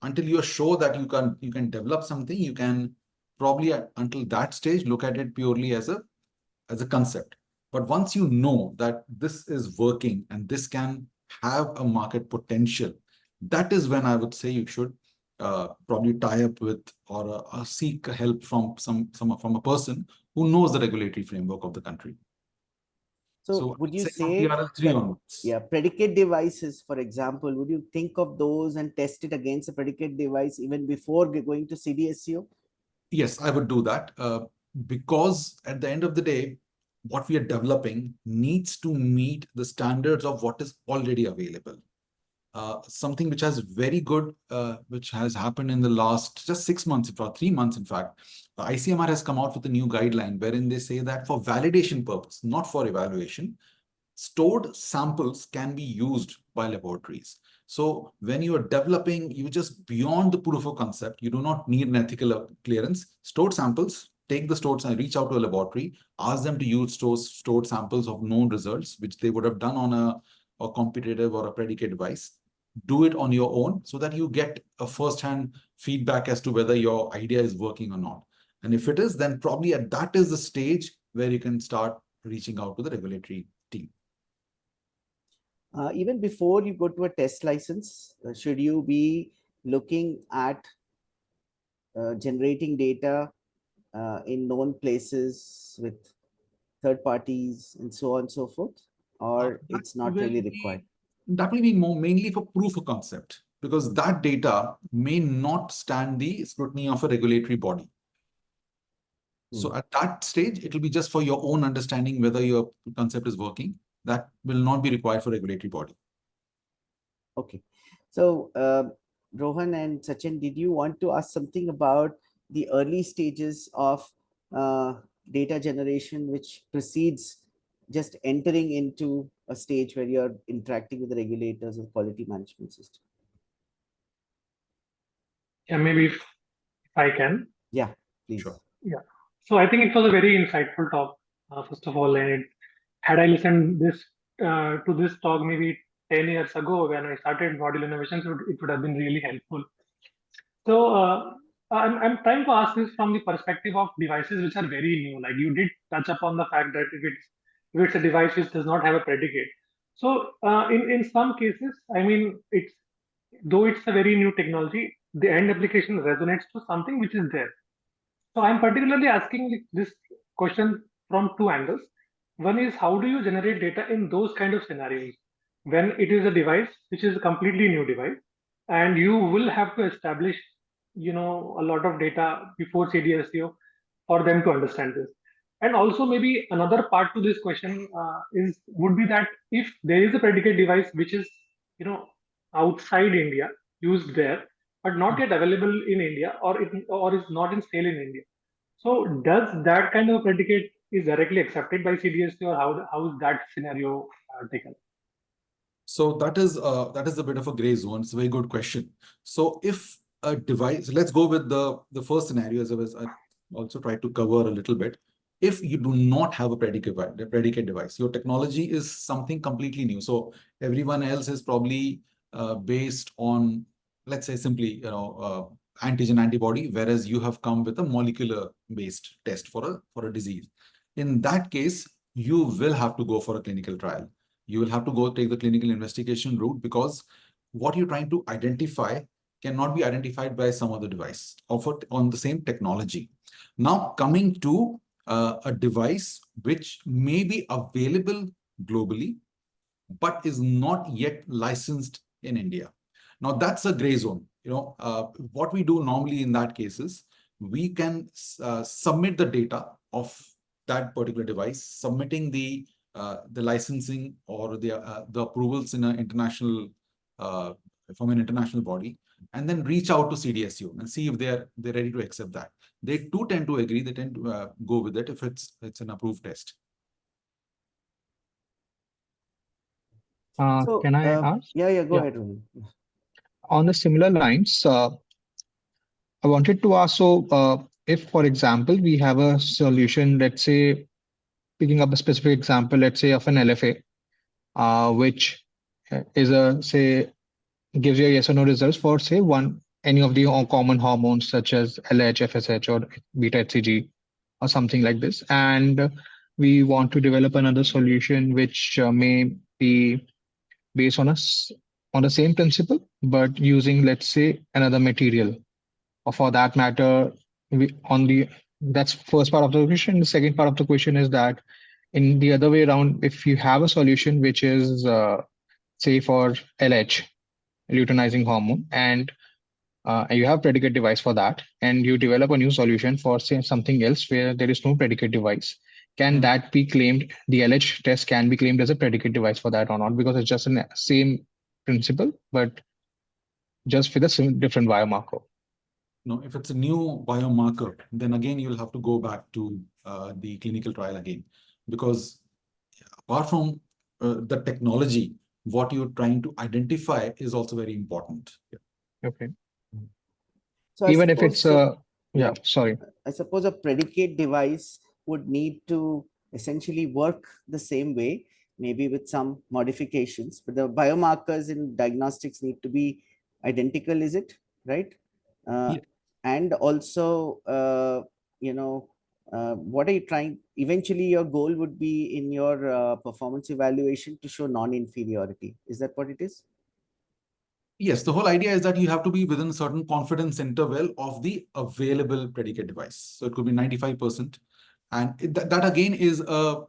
S3: until you are sure that you can develop something, you can probably until that stage look at it purely as a concept. But once you know that this is working and this can have a market potential, that is when I would say you should probably tie up with or seek help from from a person who knows the regulatory framework of the country.
S4: So
S3: I
S4: would you
S3: say from
S4: say
S3: TRL 3
S4: that,
S3: onwards.
S4: yeah, predicate devices, for example, would you think of those and test it against a predicate device even before going to CDSCO?
S3: Yes, I would do that because at the end of the day, what we are developing needs to meet the standards of what is already available. Something which has very good, which has happened in the last just 6 months, or 3 months, in fact, ICMR has come out with a new guideline wherein they say that for validation purpose, not for evaluation, stored samples can be used by laboratories. So when you are developing, you just beyond the proof of concept, you do not need an ethical clearance. Stored samples, take the stored and reach out to a laboratory, ask them to use stored samples of known results, which they would have done on a competitive or a predicate device. Do it on your own so that you get a first-hand feedback as to whether your idea is working or not. And if it is, then probably at that is the stage where you can start reaching out to the regulatory team.
S4: Even before you go to a test license, should you be looking at generating data in known places with third parties and so on and so forth, or
S3: That
S4: it's not
S3: will
S4: really
S3: be
S4: required?
S3: that will be more mainly for proof of concept because that data may not stand the scrutiny of a regulatory body. So at that stage, it will be just for your own understanding whether your concept is working. That will not be required for regulatory body.
S4: Okay. So, Rohan and Sachin, did you want to ask something about the early stages of uh, data generation, which precedes just entering into a stage where you're interacting with the regulators and quality management system?
S5: Yeah, maybe if I can.
S4: Yeah, please.
S3: Sure.
S5: Yeah. So I think it was a very insightful talk, first of all. And had I listened to this talk maybe 10 years ago when I started module innovations, it would have been really helpful. So I'm trying to ask this from the perspective of devices which are very new. Like you did touch upon the fact that if it's a device which does not have a predicate. So in some cases, I mean, though it's a very new technology, the end application resonates to something which is there. So I'm particularly asking this question from two angles. One is, how do you generate data in those kind of scenarios when it is a device which is a completely new device, and you will have to establish, a lot of data before CDSCO for them to understand this. And also maybe another part to this question would be that if there is a predicate device which is, you know, outside India, used there, but not yet available in India, or is not in sale in India. So does that kind of predicate is directly accepted by CDSC, or how is that scenario taken?
S3: So that is a bit of a gray zone. It's a very good question. So if a device, let's go with the first scenario, as I also tried to cover a little bit. If you do not have a predicate device, your technology is something completely new. So everyone else is probably based on, let's say simply, antigen antibody, whereas you have come with a molecular based test for a disease. In that case, you will have to go for a clinical trial. You will have to go take the clinical investigation route, because what you're trying to identify cannot be identified by some other device offered on the same technology. Now, coming to a device which may be available globally, but is not yet licensed in India. Now, that's a gray zone. What we do normally in that case is we can submit the data of that particular device, submitting the licensing or the approvals in an international from an international body, and then reach out to CDSU and see if they're ready to accept that. They too tend to agree. They tend to go with it if it's an approved test.
S6: Can I ask?
S4: Yeah, go
S6: Yeah.
S4: ahead, Rohan.
S6: On the similar lines, I wanted to ask, so if, for example, we have a solution, let's say, picking up a specific example, let's say of an LFA, which is say, gives you a yes or no results for, say, any of the common hormones such as LH, FSH, or beta HCG, or something like this. And we want to develop another solution which may be based on the same principle, but using, let's say, another material. Or for that matter, that's first part of the question. The second part of the question is that in the other way around, if you have a solution which is say for LH, luteinizing hormone, and you have predicate device for that, and you develop a new solution for, say, something else where there is no predicate device, can that be claimed, the LH test can be claimed as a predicate device for that or not? Because it's just the same principle, but just with a different biomarker.
S3: No, if it's a new biomarker, then again, you'll have to go back to the clinical trial again, because apart from the technology, what you're trying to identify is also very important.
S6: Okay.
S4: So
S6: even if it's
S4: yeah,
S6: sorry.
S4: I suppose a predicate device would need to essentially work the same way, maybe with some modifications, but the biomarkers in diagnostics need to be identical, is it right?
S3: Yeah.
S4: And also, what are you trying? Eventually, your goal would be in your performance evaluation to show non-inferiority. Is that what it is?
S3: Yes, the whole idea is that you have to be within a certain confidence interval of the available predicate device. So it could be 95%. And that again is a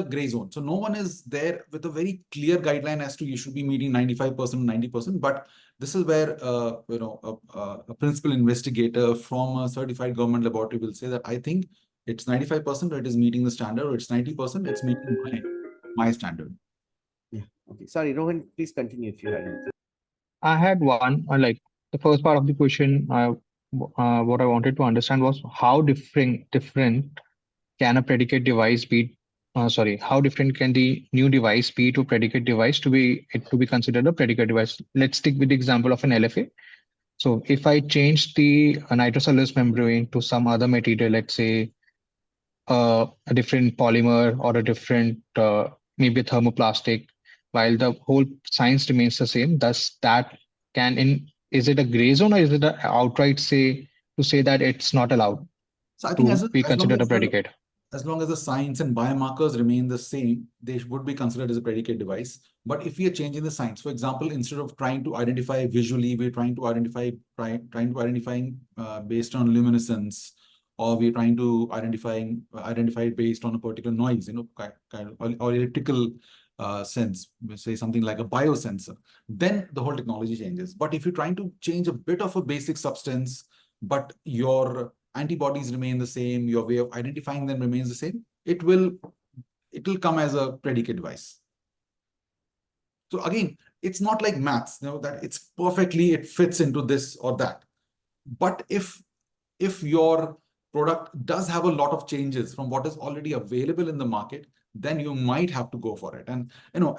S3: gray zone. So no one is there with a very clear guideline as to you should be meeting 95%, 90%. But this is where a principal investigator from a certified government laboratory will say that I think it's 95%, it is meeting the standard, or it's 90%, it's meeting my standard.
S4: Yeah. Okay. Sorry, Rohan, please continue if you had anything.
S6: I had one, like the first part of the question, what I wanted to understand was how different can a predicate device be? How different can the new device be to predicate device to be considered a predicate device? Let's stick with the example of an LFA. So if I change the nitrocellulose membrane to some other material, let's say a different polymer or a different maybe a thermoplastic, while the whole science remains the same, does that can in is it a gray zone or is it a outright say to say that it's not allowed
S3: So I think
S6: to be
S3: as long
S6: considered a
S3: as
S6: predicate?
S3: the science and biomarkers remain the same, they would be considered as a predicate device. But if we are changing the science, for example, instead of trying to identify visually, we're trying to identifying based on luminescence, or we're trying to identify it based on a particular noise, kind of, or electrical sense, say something like a biosensor, then the whole technology changes. But if you're trying to change a bit of a basic substance, but your antibodies remain the same, your way of identifying them remains the same, it will come as a predicate device. So again, it's not like maths, that it fits into this or that. But if your product does have a lot of changes from what is already available in the market, then you might have to go for it. And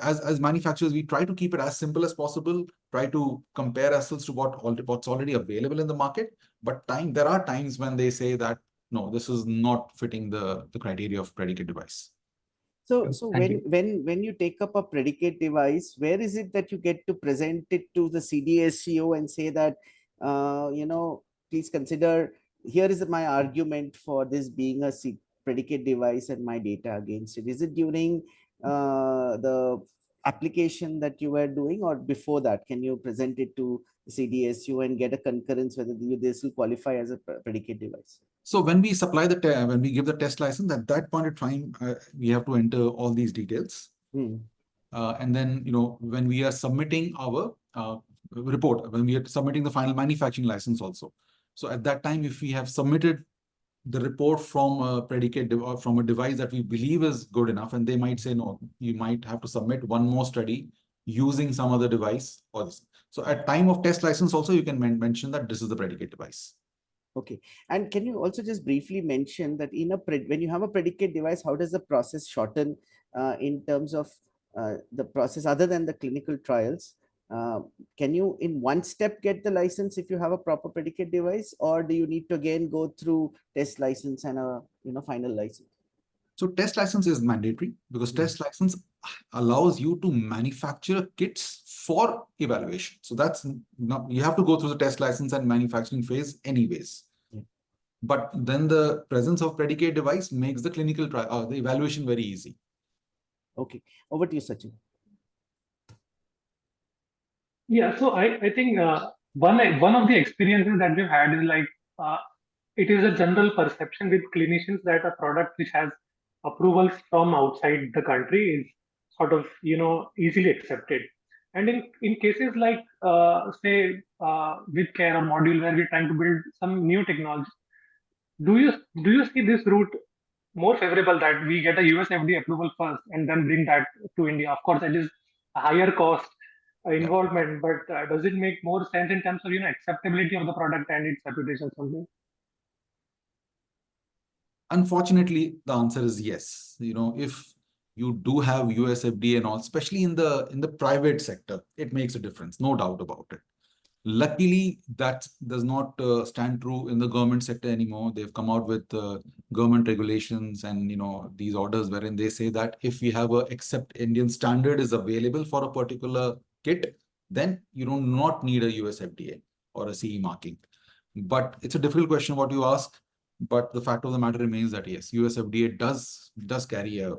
S3: as manufacturers, we try to keep it as simple as possible, try to compare ourselves to what's already available in the market. But there are times when they say that no, this is not fitting the criteria of predicate device.
S4: So
S6: Thank you.
S4: when you take up a predicate device, where is it that you get to present it to the CDSCO and say that, please consider, here is my argument for this being a predicate device and my data against it? Is it during the application that you were doing, or before that? Can you present it to CDSU and get a concurrence whether this will qualify as a predicate device?
S3: So when we when we give the test license, at that point of time, we have to enter all these details. And then, when we are submitting our report, when we are submitting the final manufacturing license also. So at that time, if we have submitted the report from a predicate or from a device that we believe is good enough, and they might say, no, you might have to submit one more study using some other device or this. So at time of test license also, you can mention that this is the predicate device.
S4: Okay. And can you also just briefly mention that when you have a predicate device, how does the process shorten in terms of the process other than the clinical trials? Can you in one step get the license if you have a proper predicate device, or do you need to again go through test license and a final license?
S3: So test license is mandatory because test license allows you to manufacture kits for evaluation. So you have to go through the test license and manufacturing phase anyways. But then the presence of predicate device makes the clinical trial, the evaluation very easy.
S4: Okay, over to you, Sachin.
S5: Yeah, so I think one of the experiences that we've had is like it is a general perception with clinicians that a product which has approvals from outside the country is sort of easily accepted. And in cases like say Vidcare or Module, where we're trying to build some new technology, do you see this route more favorable, that we get a US FDA approval first and then bring that to India? Of course, it is a higher cost involvement, but does it make more sense in terms of acceptability of the product and its reputation something?
S3: Unfortunately, the answer is yes. If you do have US FDA and all, especially in the private sector, it makes a difference, no doubt about it. Luckily, that does not stand true in the government sector anymore. They've come out with government regulations and these orders wherein they say that if we have Indian standard is available for a particular kit, then you do not need a US FDA or a CE marking. But it's a difficult question what you ask. But the fact of the matter remains that yes, US FDA does carry a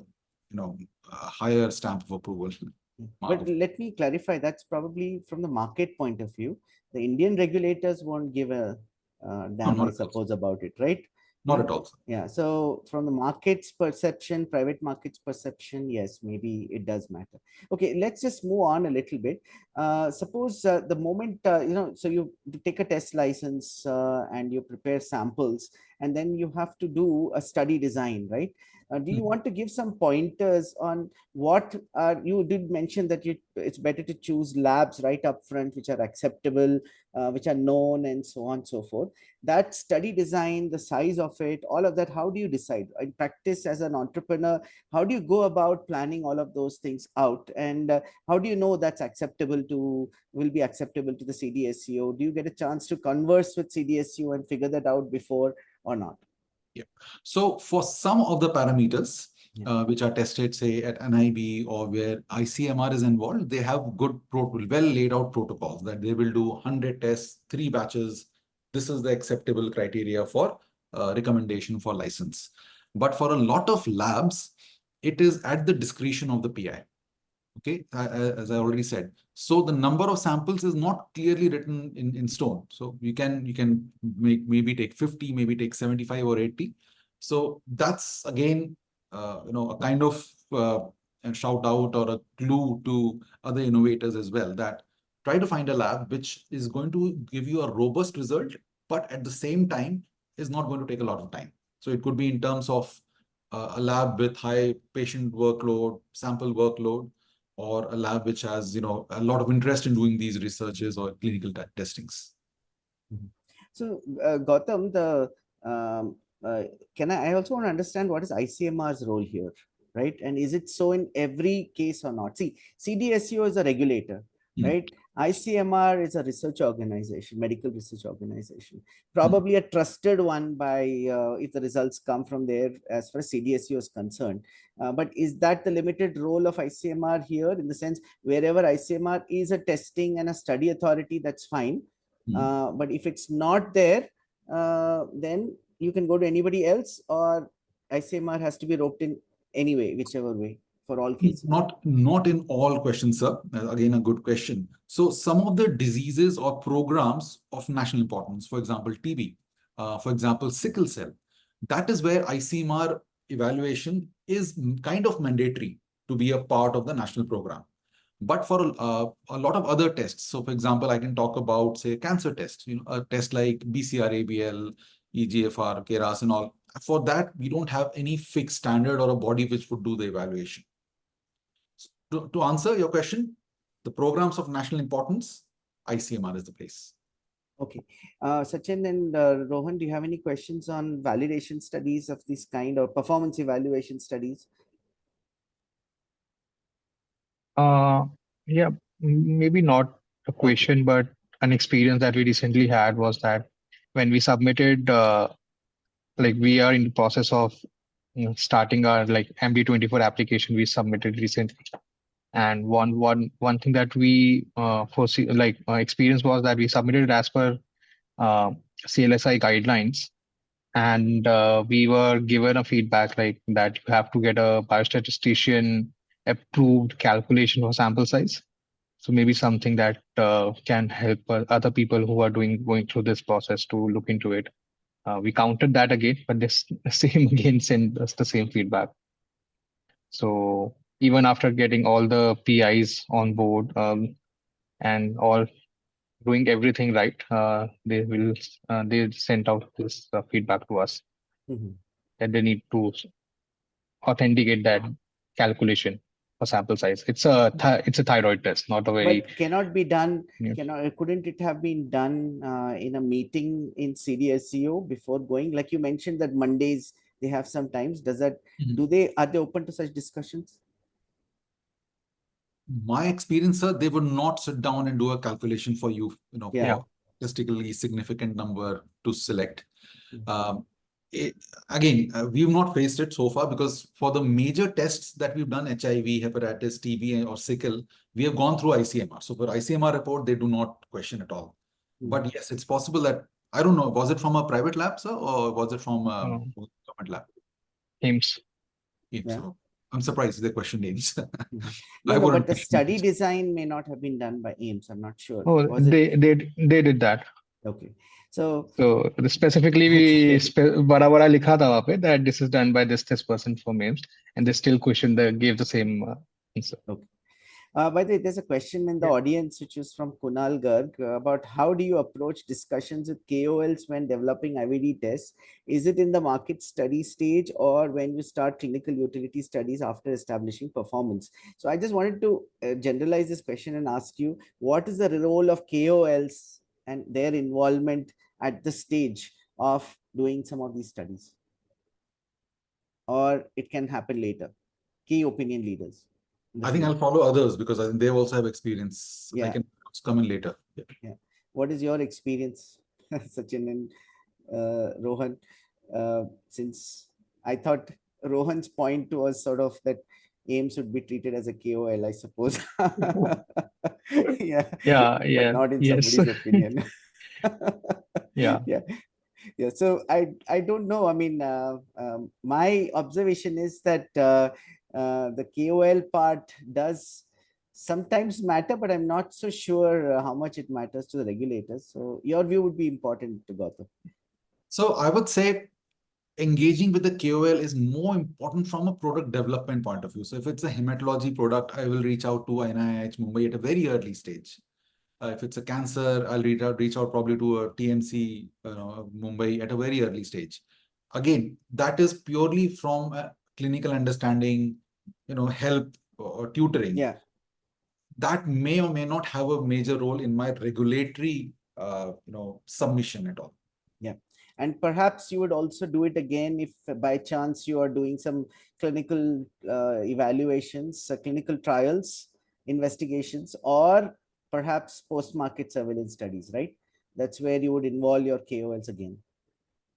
S3: higher stamp of approval.
S4: But let me clarify, that's probably from the market point of view. The Indian regulators won't give a damn, I suppose, about it, right?
S3: Not at all.
S4: Yeah. So from the market's perception, private market's perception, yes, maybe it does matter. Okay, let's just move on a little bit. Suppose the moment, so you take a test license and you prepare samples, and then you have to do a study design, right? Do you want to give some pointers on what you did mention that it's better to choose labs right up front, which are acceptable, which are known, and so on and so forth. That study design, the size of it, all of that, how do you decide? In practice as an entrepreneur, how do you go about planning all of those things out? And how do you know that's acceptable will be acceptable to the CDSCO? Do you get a chance to converse with CDSCO and figure that out before or not?
S3: Yeah. So for some of the parameters,
S4: Yeah.
S3: which are tested, say at NIB or where ICMR is involved, they have good, well laid out protocols that they will do 100 tests, 3 batches. This is the acceptable criteria for recommendation for license. But for a lot of labs, it is at the discretion of the PI. Okay, as I already said. So the number of samples is not clearly written in stone. So you can maybe take 50, maybe take 75 or 80. So that's again, a kind of a shout out or a clue to other innovators as well, that try to find a lab which is going to give you a robust result, but at the same time is not going to take a lot of time. So it could be in terms of a lab with high patient workload, sample workload, or a lab which has a lot of interest in doing these researches or clinical testings.
S4: So Gautam, can I also want to understand what is ICMR's role here, right? And is it so in every case or not? See, CDSCO is a regulator, right? ICMR is a research organization, medical research organization, probably a trusted one by if the results come from there as far as CDSCO is concerned. But is that the limited role of ICMR here, in the sense wherever ICMR is a testing and a study authority, that's fine. But if it's not there, then you can go to anybody else, or ICMR has to be roped in anyway, whichever way, for all cases?
S3: Not in all questions, sir. Again, a good question. So some of the diseases or programs of national importance, for example, TB, for example, sickle cell, that is where ICMR evaluation is kind of mandatory to be a part of the national program. But for a lot of other tests, so for example, I can talk about, say, cancer tests, a test like BCR-ABL, EGFR, KRAS and all. For that, we don't have any fixed standard or a body which would do the evaluation. To answer your question, the programs of national importance, ICMR is the place.
S4: Okay. Sachin and Rohan, do you have any questions on validation studies of this kind, or performance evaluation studies?
S6: Yeah, maybe not a question, but an experience that we recently had was that when we submitted, like we are in the process of starting our like MD24 application we submitted recently. And one thing that we foresee, like experience, was that we submitted it as per CLSI guidelines, and we were given a feedback like that you have to get a biostatistician approved calculation for sample size. So maybe something that can help other people who are going through this process to look into it. We counted that again, but this same again sent us the same feedback. So even after getting all the PIs on board and all doing everything right, they sent out this feedback to us that they need to authenticate that calculation for sample size. It's a thyroid test, not a very.
S4: But cannot be done.
S6: Yeah.
S4: Couldn't it have been done in a meeting in CDSCO before going? Like you mentioned that Mondays they have some times. Does that are they open to such discussions?
S3: My experience, sir, they would not sit down and do a calculation for you, for statistically significant number to select. Again, we've not faced it so far, because for the major tests that we've done, HIV, hepatitis, TB, or sickle, we have gone through ICMR. So for ICMR report, they do not question at all. But yes, it's possible that, I don't know, was it from a private lab, sir, or was it from a government lab?
S6: AIMS.
S3: So I'm surprised they question names.
S4: No, but the study design may not have been done by AIMS. I'm not sure.
S6: Oh, they did that.
S4: Okay. So
S6: specifically we bada bada likha tha wahan pe that this is done by this person from AIMS, and they still gave the same answer.
S4: Okay. By the way, there's a question in the audience which is from Kunal Garg about how do you approach discussions with KOLs when developing IVD tests? Is it in the market study stage, or when you start clinical utility studies after establishing performance? So I just wanted to generalize this question and ask you, what is the role of KOLs and their involvement at the stage of doing some of these studies? Or it can happen later. Key opinion leaders.
S3: I think I'll follow others because I think they also have experience. I
S4: Yeah.
S3: can come in later.
S4: Yeah. What is your experience, Sachin and Rohan? Since I thought Rohan's point was sort of that AIMS would be treated as a KOL, I suppose. Yeah,
S6: Yeah,
S4: but
S6: yeah,
S4: not in
S6: yes.
S4: somebody's opinion.
S6: Yeah.
S4: Yeah. Yeah, so I don't know. I mean, my observation is that the KOL part does sometimes matter, but I'm not so sure how much it matters to the regulators. So your view would be important to Gautam.
S3: So I would say engaging with the KOL is more important from a product development point of view. So if it's a hematology product, I will reach out to NIH Mumbai at a very early stage. If it's a cancer, I'll reach out probably to a TMC Mumbai at a very early stage. Again, that is purely from a clinical understanding, help or tutoring.
S4: Yeah.
S3: That may or may not have a major role in my regulatory, submission at all.
S4: Yeah. And perhaps you would also do it again if by chance you are doing some clinical evaluations, clinical trials, investigations, or perhaps post-market surveillance studies, right? That's where you would involve your KOLs again.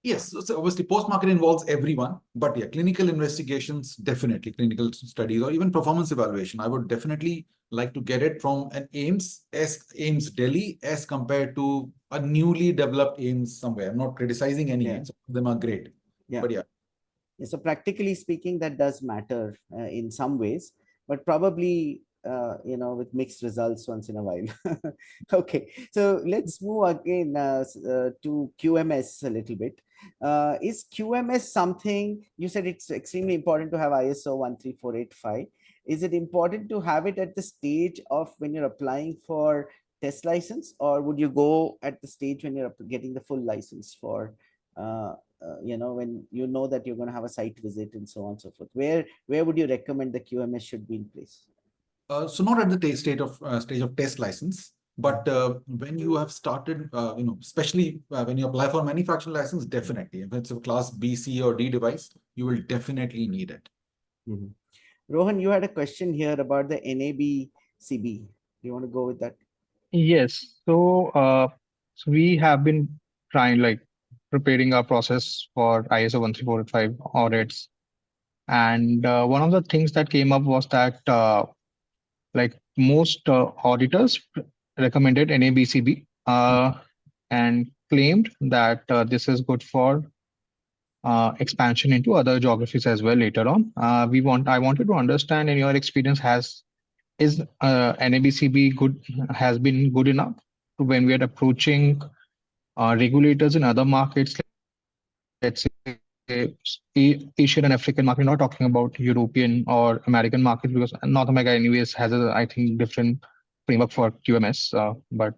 S3: Yes, so obviously post-market involves everyone, but yeah, clinical investigations, definitely clinical studies or even performance evaluation. I would definitely like to get it from an AIMS Delhi as compared to a newly developed AIMS somewhere. I'm not criticizing any AIMS, some of them are great.
S4: Yeah.
S3: But yeah.
S4: So practically speaking, that does matter in some ways, but probably with mixed results once in a while. Okay, so let's move again to QMS a little bit. Is QMS something, you said it's extremely important to have ISO 13485. Is it important to have it at the stage of when you're applying for test license, or would you go at the stage when you're getting the full license for when you know that you're going to have a site visit and so on and so forth? Where would you recommend the QMS should be in place?
S3: So not at the stage of test license, but when you have started, especially when you apply for manufacturing license, definitely. If it's a class B, C, or D device, you will definitely need it.
S4: Mm-hmm. Rohan, you had a question here about the NABCB. Do you want to go with that?
S6: Yes. So we have been trying like preparing our process for ISO 13485 audits. And one of the things that came up was that like most auditors recommended NABCB and claimed that this is good for expansion into other geographies as well later on. I wanted to understand, in your experience, is NABCB has been good enough when we are approaching regulators in other markets, let's say Asian and African market, not talking about European or American markets, because North America anyways has I think different framework for QMS. But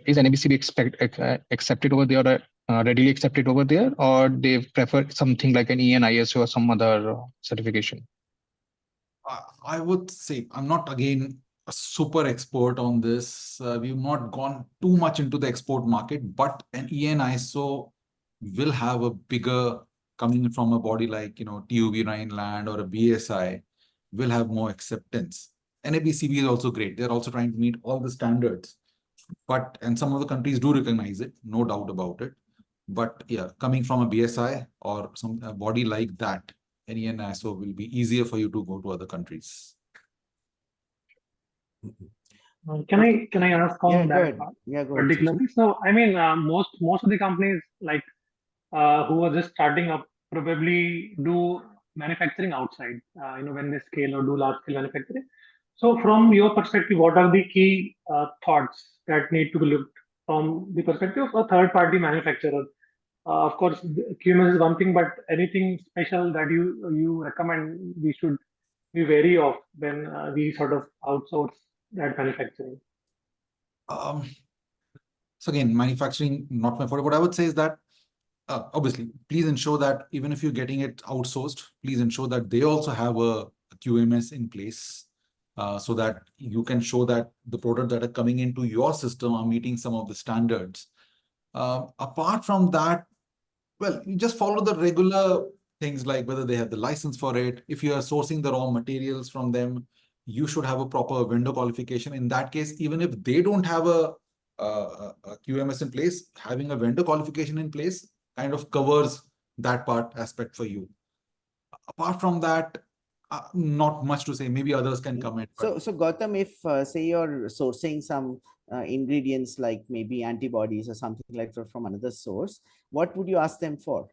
S6: is NABCB accepted over there, or readily accepted over there, or they prefer something like an ENISO or some other certification?
S3: I would say I'm not again a super expert on this. We've not gone too much into the export market, but an ENISO will have a bigger, coming from a body like TUV Rhineland or a BSI, will have more acceptance. NABCB is also great. They're also trying to meet all the standards, and some of the countries do recognize it, no doubt about it. But yeah, coming from a BSI or some body like that, any NISO will be easier for you to go to other countries.
S5: Can I ask on that part?
S4: Yeah, go ahead.
S5: Particularly, so I mean, most of the companies like who are just starting up probably do manufacturing outside. When they scale or do large scale manufacturing. So, from your perspective, what are the key thoughts that need to be looked from the perspective of a third party manufacturer? Of course, QMS is one thing, but anything special that you recommend we should be wary of when we sort of outsource that manufacturing?
S3: So again, manufacturing, not my fault. What I would say is that obviously, please ensure that even if you're getting it outsourced, please ensure that they also have a QMS in place so that you can show that the products that are coming into your system are meeting some of the standards. Apart from that, well, you just follow the regular things like whether they have the license for it. If you are sourcing the raw materials from them, you should have a proper vendor qualification. In that case, even if they don't have a QMS in place, having a vendor qualification in place kind of covers that part aspect for you. Apart from that, not much to say. Maybe others can comment.
S4: So Gautam, if say you're sourcing some ingredients like maybe antibodies or something like that from another source, what would you ask them for?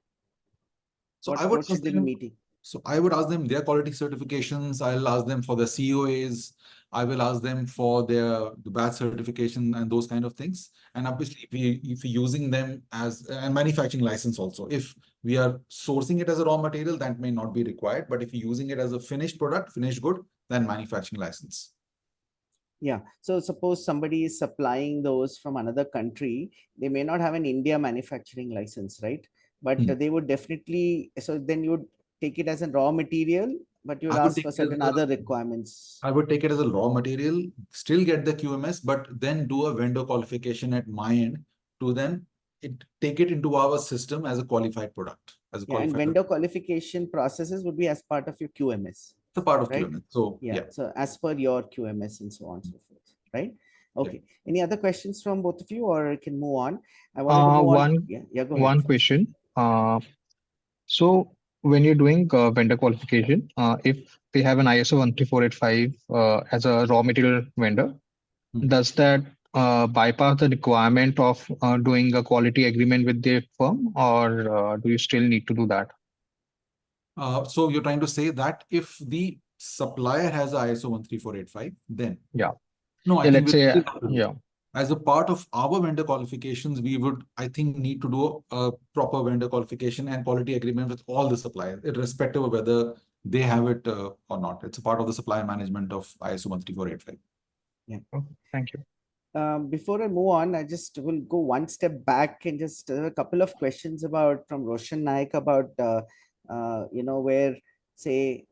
S3: So
S4: What should they be meeting?
S3: So I would ask them their quality certifications. I'll ask them for their COAs. I will ask them for the batch certification and those kind of things. And obviously, if we're using them as a manufacturing license also, if we are sourcing it as a raw material, that may not be required. But if you're using it as a finished product, finished good, then manufacturing license.
S4: Yeah. So suppose somebody is supplying those from another country, they may not have an India manufacturing license, right? But they would definitely, so then you would take it as a raw material, but you would ask for certain other requirements.
S3: I would take it as a raw material, still get the QMS, but then do a vendor qualification at my end to then take it into our system as a qualified product.
S4: And vendor qualification processes would be as part of your QMS.
S3: It's a part of
S4: right?
S3: QMS. So
S4: yeah, so as per your QMS and so on and so forth, right? Okay. Any other questions from both of you, or I can move on? I wanted to move on. Yeah, go ahead.
S6: One question. So when you're doing vendor qualification, if we have an ISO 13485 as a raw material vendor, does that bypass the requirement of doing a quality agreement with the firm, or do you still need to do that?
S3: So you're trying to say that if the supplier has a ISO 13485, then no, I think
S6: let's say
S3: as a part of our vendor qualifications, we would, I think, need to do a proper vendor qualification and quality agreement with all the suppliers, irrespective of whether they have it or not. It's a part of the supplier management of ISO 13485.
S6: Yeah. Okay, thank you.
S4: Before I move on, I just will go one step back and just a couple of questions about from Roshan Naik about where say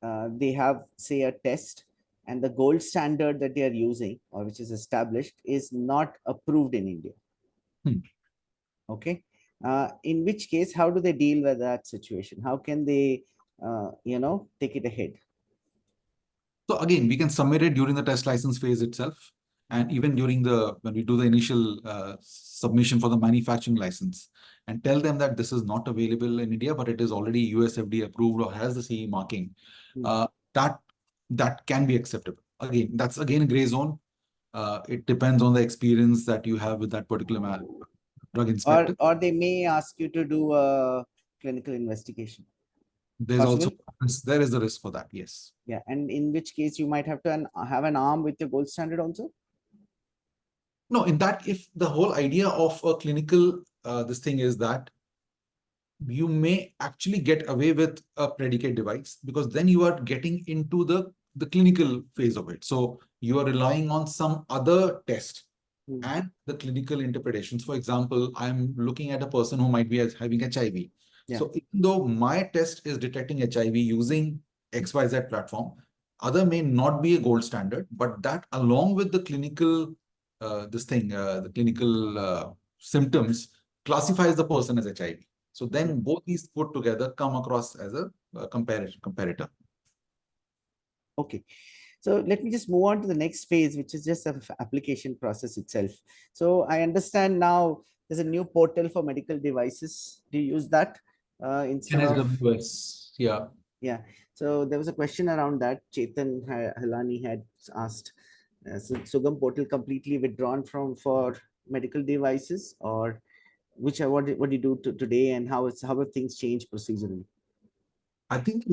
S4: they have say a test and the gold standard that they are using or which is established is not approved in India. Okay. In which case, how do they deal with that situation? How can they, take it ahead?
S3: So again, we can submit it during the test license phase itself. And even during when we do the initial submission for the manufacturing license and tell them that this is not available in India, but it is already US FDA approved or has the CE marking, that can be acceptable. Again, that's again a gray zone. It depends on the experience that you have with that particular drug inspector.
S4: Or they may ask you to do a clinical investigation.
S3: There's also, there is a risk for that, yes.
S4: Yeah, and in which case you might have to have an arm with your gold standard also?
S3: No, in that, if the whole idea of a clinical, this thing is that you may actually get away with a predicate device because then you are getting into the clinical phase of it. So you are relying on some other test and the clinical interpretations. For example, I'm looking at a person who might be having HIV. Yeah. So even though my test is detecting HIV using XYZ platform, other may not be a gold standard, but that along with the clinical, the clinical symptoms classifies the person as HIV. So then both these put together come across as a comparator.
S4: Okay. So let me just move on to the next phase, which is just an application process itself. So I understand now there's a new portal for medical devices. Do you use that instead of?
S3: Yeah.
S4: Yeah. So there was a question around that. Chetan Halani had asked, so Sugam portal completely withdrawn for medical devices, or what do you do today, and how have things changed procedurally?
S3: I think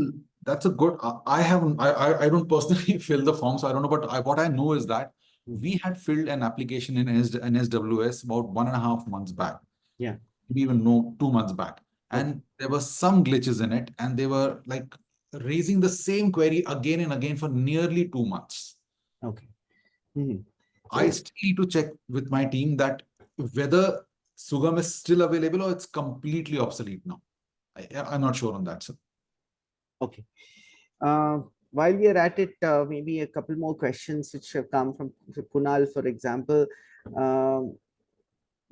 S3: that's a good. I don't personally fill the form, so I don't know. But what I know is that we had filled an application in NSWS about 1.5 months back.
S4: Yeah,
S3: maybe even 2 months back, and there were some glitches in it, and they were like raising the same query again and again for nearly 2 months.
S4: Okay.
S3: I still need to check with my team that whether Sugam is still available or it's completely obsolete now. I'm not sure on that, sir.
S4: Okay. While we are at it, maybe a couple more questions which have come from Kunal, for example.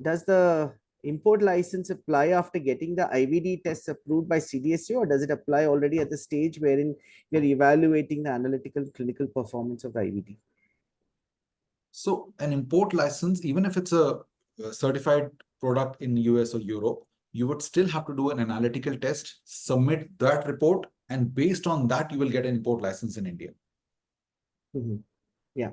S4: Does the import license apply after getting the IVD tests approved by CDSU, or does it apply already at the stage wherein you're evaluating the analytical clinical performance of the IVD?
S3: So an import license, even if it's a certified product in US or Europe, you would still have to do an analytical test, submit that report, and based on that, you will get an import license in India.
S4: Yeah.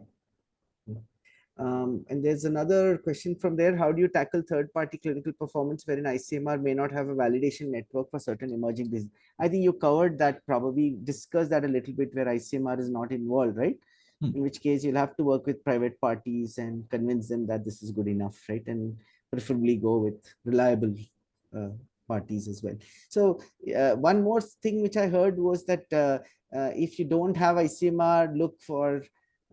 S4: And there's another question from there. How do you tackle third-party clinical performance wherein ICMR may not have a validation network for certain emerging diseases? I think you covered that, probably discussed that a little bit, where ICMR is not involved, right? In which case you'll have to work with private parties and convince them that this is good enough, right? And preferably go with reliable parties as well. So one more thing which I heard was that if you don't have ICMR, look for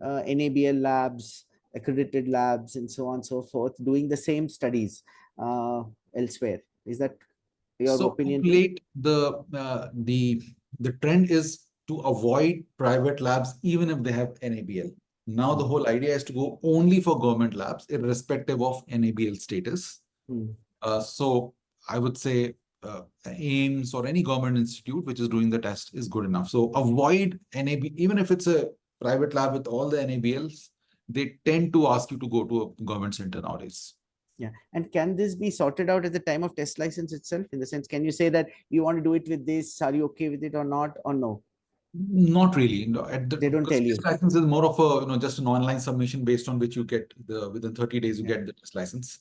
S4: NABL labs, accredited labs, and so on and so forth, doing the same studies elsewhere. Is that your opinion?
S3: Late, the trend is to avoid private labs, even if they have NABL. Now the whole idea is to go only for government labs, irrespective of NABL status. So I would say AIMS or any government institute which is doing the test is good enough. So avoid NAB, even if it's a private lab with all the NABLs, they tend to ask you to go to a government center nowadays.
S4: Yeah. And can this be sorted out at the time of test license itself? In the sense, can you say that you want to do it with this? Are you okay with it or not? Or no?
S3: Not really. No,
S4: they don't tell you.
S3: Test license is more of a just an online submission based on which you get within 30 days you get the test license.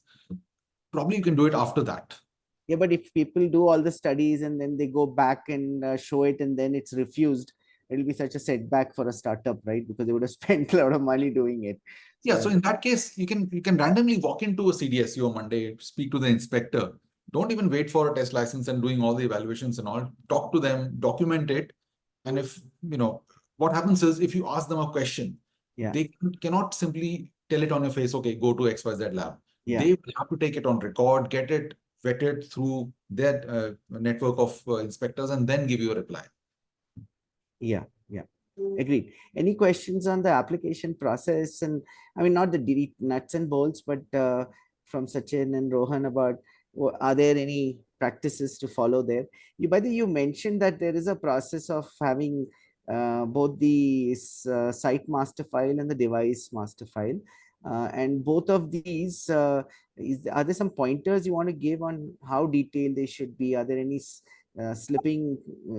S3: Probably you can do it after that.
S4: Yeah, but if people do all the studies and then they go back and show it and then it's refused, it'll be such a setback for a startup, right? Because they would have spent a lot of money doing it.
S3: Yeah, so in that case, you can randomly walk into a CDSU on Monday, speak to the inspector. Don't even wait for a test license and doing all the evaluations and all. Talk to them, document it. And if, what happens is if you ask them a question, they cannot simply tell it on your face, okay, go to XYZ lab. They will have to take it on record, get it vetted through their network of inspectors, and then give you a reply.
S4: Yeah. Agreed. Any questions on the application process? And I mean, not the nuts and bolts, but from Sachin and Rohan about, are there any practices to follow there? By the way, you mentioned that there is a process of having both the site master file and the device master file. And both of these, are there some pointers you want to give on how detailed they should be? Are there any slipping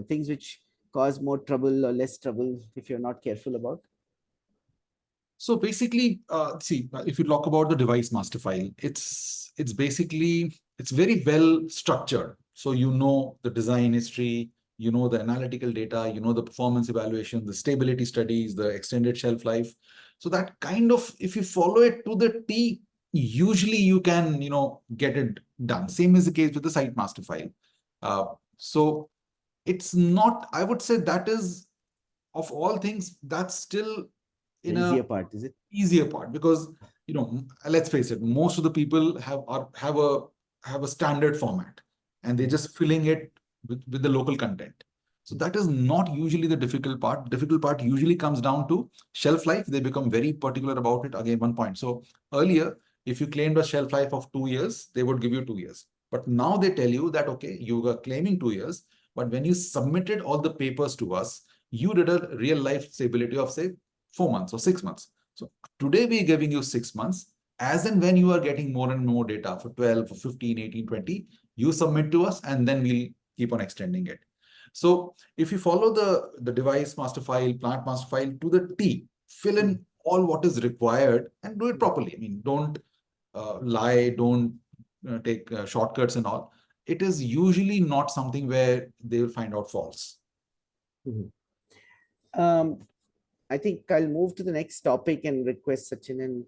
S4: things which cause more trouble or less trouble if you're not careful about?
S3: So basically, see, if you talk about the device master file, it's very well structured. So you know the design history, you know the analytical data, you know the performance evaluation, the stability studies, the extended shelf life. So that kind of, if you follow it to the T, usually you can, get it done. Same is the case with the site master file. So it's not, I would say that is, of all things, that's still
S4: the easier part, is it?
S3: Easier part, because let's face it, most of the people have a standard format and they're just filling it with the local content. So that is not usually the difficult part. Difficult part usually comes down to shelf life. They become very particular about it. Again, one point. So earlier, if you claimed a shelf life of 2 years, they would give you 2 years. But now they tell you that, okay, you were claiming 2 years, but when you submitted all the papers to us, you did a real life stability of, say, 4 months or 6 months. So today we're giving you 6 months. As and when you are getting more and more data for 12, for 15, 18, 20, you submit to us and then we'll keep on extending it. So if you follow the device master file, plant master file to the T, fill in all what is required and do it properly. I mean, don't lie, don't take shortcuts and all. It is usually not something where they will find out faults.
S4: I think I'll move to the next topic and request Sachin and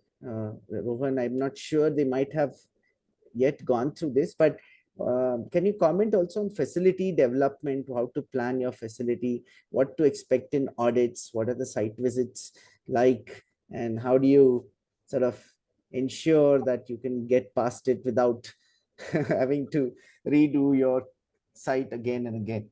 S4: Rohan. I'm not sure they might have yet gone through this, but can you comment also on facility development, how to plan your facility, what to expect in audits, what are the site visits like, and how do you sort of ensure that you can get past it without having to redo your site again and again?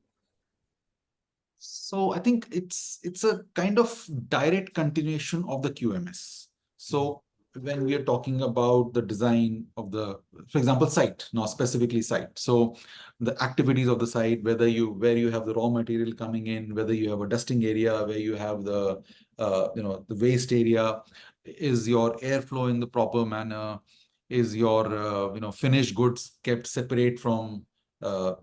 S3: So I think it's a kind of direct continuation of the QMS. So when we are talking about the design of the, for example, site, now specifically site. So the activities of the site, where you have the raw material coming in, whether you have a dusting area, where you have the the waste area, is your airflow in the proper manner, is your finished goods kept separate uh,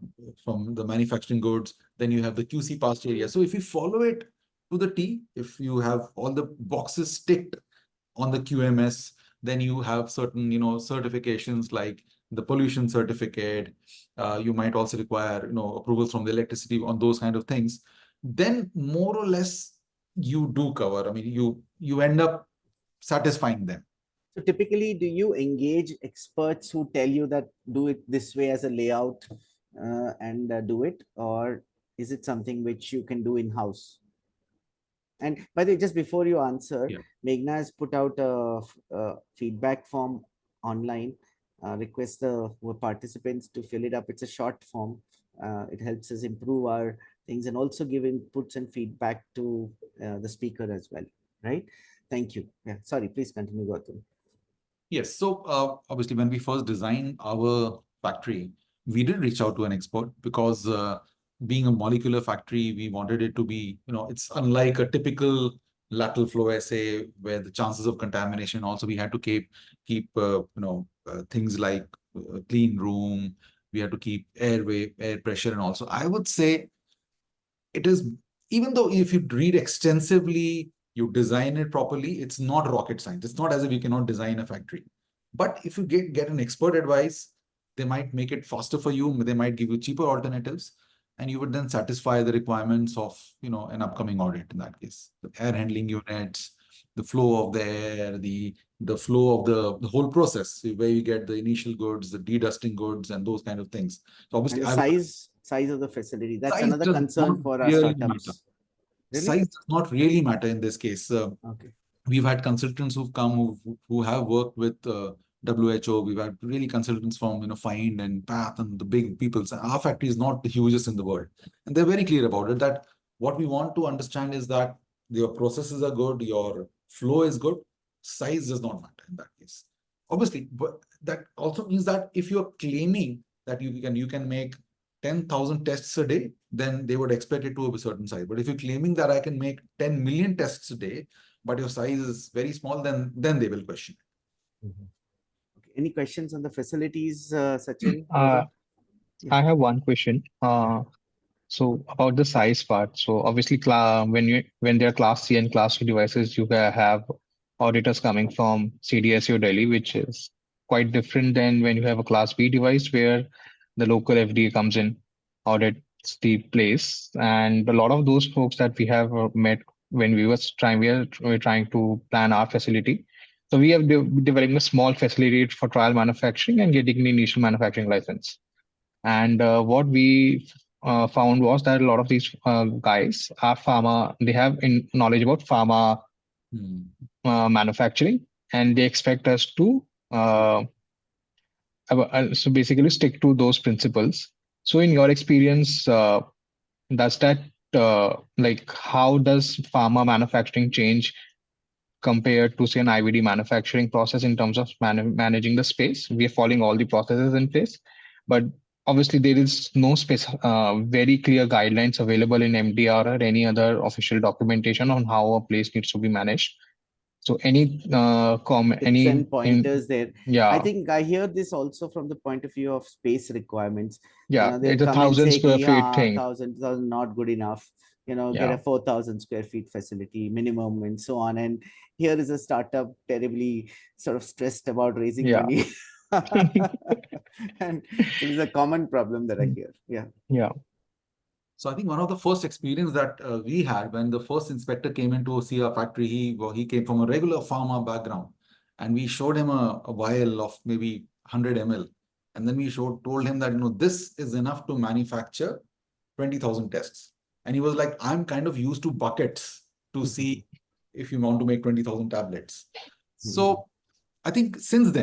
S3: from the manufacturing goods, then you have the QC past area. So if you follow it to the T, if you have all the boxes ticked on the QMS, then you have certain, certifications like the pollution certificate. You might also require, approvals from the electricity on those kind of things. Then more or less you do cover. I mean, you end up satisfying them.
S4: So typically, do you engage experts who tell you that do it this way as a layout and do it, or is it something which you can do in-house? And by the way, just before you answer,
S3: Yeah.
S4: Meghna has put out a feedback form online. Request the participants to fill it up. It's a short form. It helps us improve our things and also give inputs and feedback to the speaker as well. Right? Thank you. Yeah. Sorry. Please continue, Gautam.
S3: Yes. So obviously, when we first designed our factory, we did reach out to an expert because being a molecular factory, we wanted it to be, it's unlike a typical lateral flow assay where the chances of contamination. Also, we had to keep things like clean room. We had to keep air pressure, and also I would say it is, even though if you read extensively, you design it properly, it's not rocket science. It's not as if you cannot design a factory. But if you get an expert advice, they might make it faster for you. They might give you cheaper alternatives, and you would then satisfy the requirements of an upcoming audit in that case. The air handling units, the flow of the air, the flow of the whole process, where you get the initial goods, the dedusting goods, and those kind of things. So obviously,
S4: and the size of the facility. That's
S3: size
S4: another
S3: does
S4: concern
S3: not
S4: for our
S3: really
S4: startups.
S3: matter.
S4: Really?
S3: Size does not really matter in this case.
S4: Okay.
S3: We've had consultants who've come who have worked with WHO. We've had really consultants from Find and Path and the big peoples. Our factory is not the hugest in the world, and they're very clear about it. That what we want to understand is that your processes are good, your flow is good. Size does not matter in that case. Obviously, but that also means that if you're claiming that you can make 10,000 tests a day, then they would expect it to be a certain size. But if you're claiming that I can make 10 million tests a day, but your size is very small, then they will question it.
S4: Okay. Any questions on the facilities, Sachin?
S6: I have one question. So about the size part. So obviously, when there are Class C and Class C devices, you have auditors coming from CDSU Delhi, which is quite different than when you have a Class B device where the local FDA comes in, audits the place. And a lot of those folks that we have met when we were trying to plan our facility. So we have developing a small facility for trial manufacturing and getting the initial manufacturing license. And what we found was that a lot of these guys are pharma, they have knowledge about pharma manufacturing, and they expect us to so basically stick to those principles. So in your experience, does that like how does pharma manufacturing change compared to say an IVD manufacturing process in terms of managing the space? We are following all the processes in place, but obviously there is no very clear guidelines available in MDR or any other official documentation on how a place needs to be managed. So any comment,
S4: Tips and pointers there.
S6: Yeah,
S4: I think I hear this also from the point of view of space requirements.
S6: Yeah,
S4: They'll
S6: it's a
S4: come and
S6: 1,000
S4: say,
S6: square feet
S4: yeah,
S6: thing.
S4: 1,000 not good enough. Get a 4,000 square feet facility minimum and so on. And here is a startup terribly sort of stressed about raising money. And so it's a common problem that I hear.
S6: Yeah.
S3: So I think one of the first experience that we had when the first inspector came in to see our factory, he came from a regular pharma background, and we showed him a vial of maybe 100 ml, and then we told him that this is enough to manufacture 20,000 tests, and he was like, I'm kind of used to buckets to see if you want to make 20,000 tablets. So I think since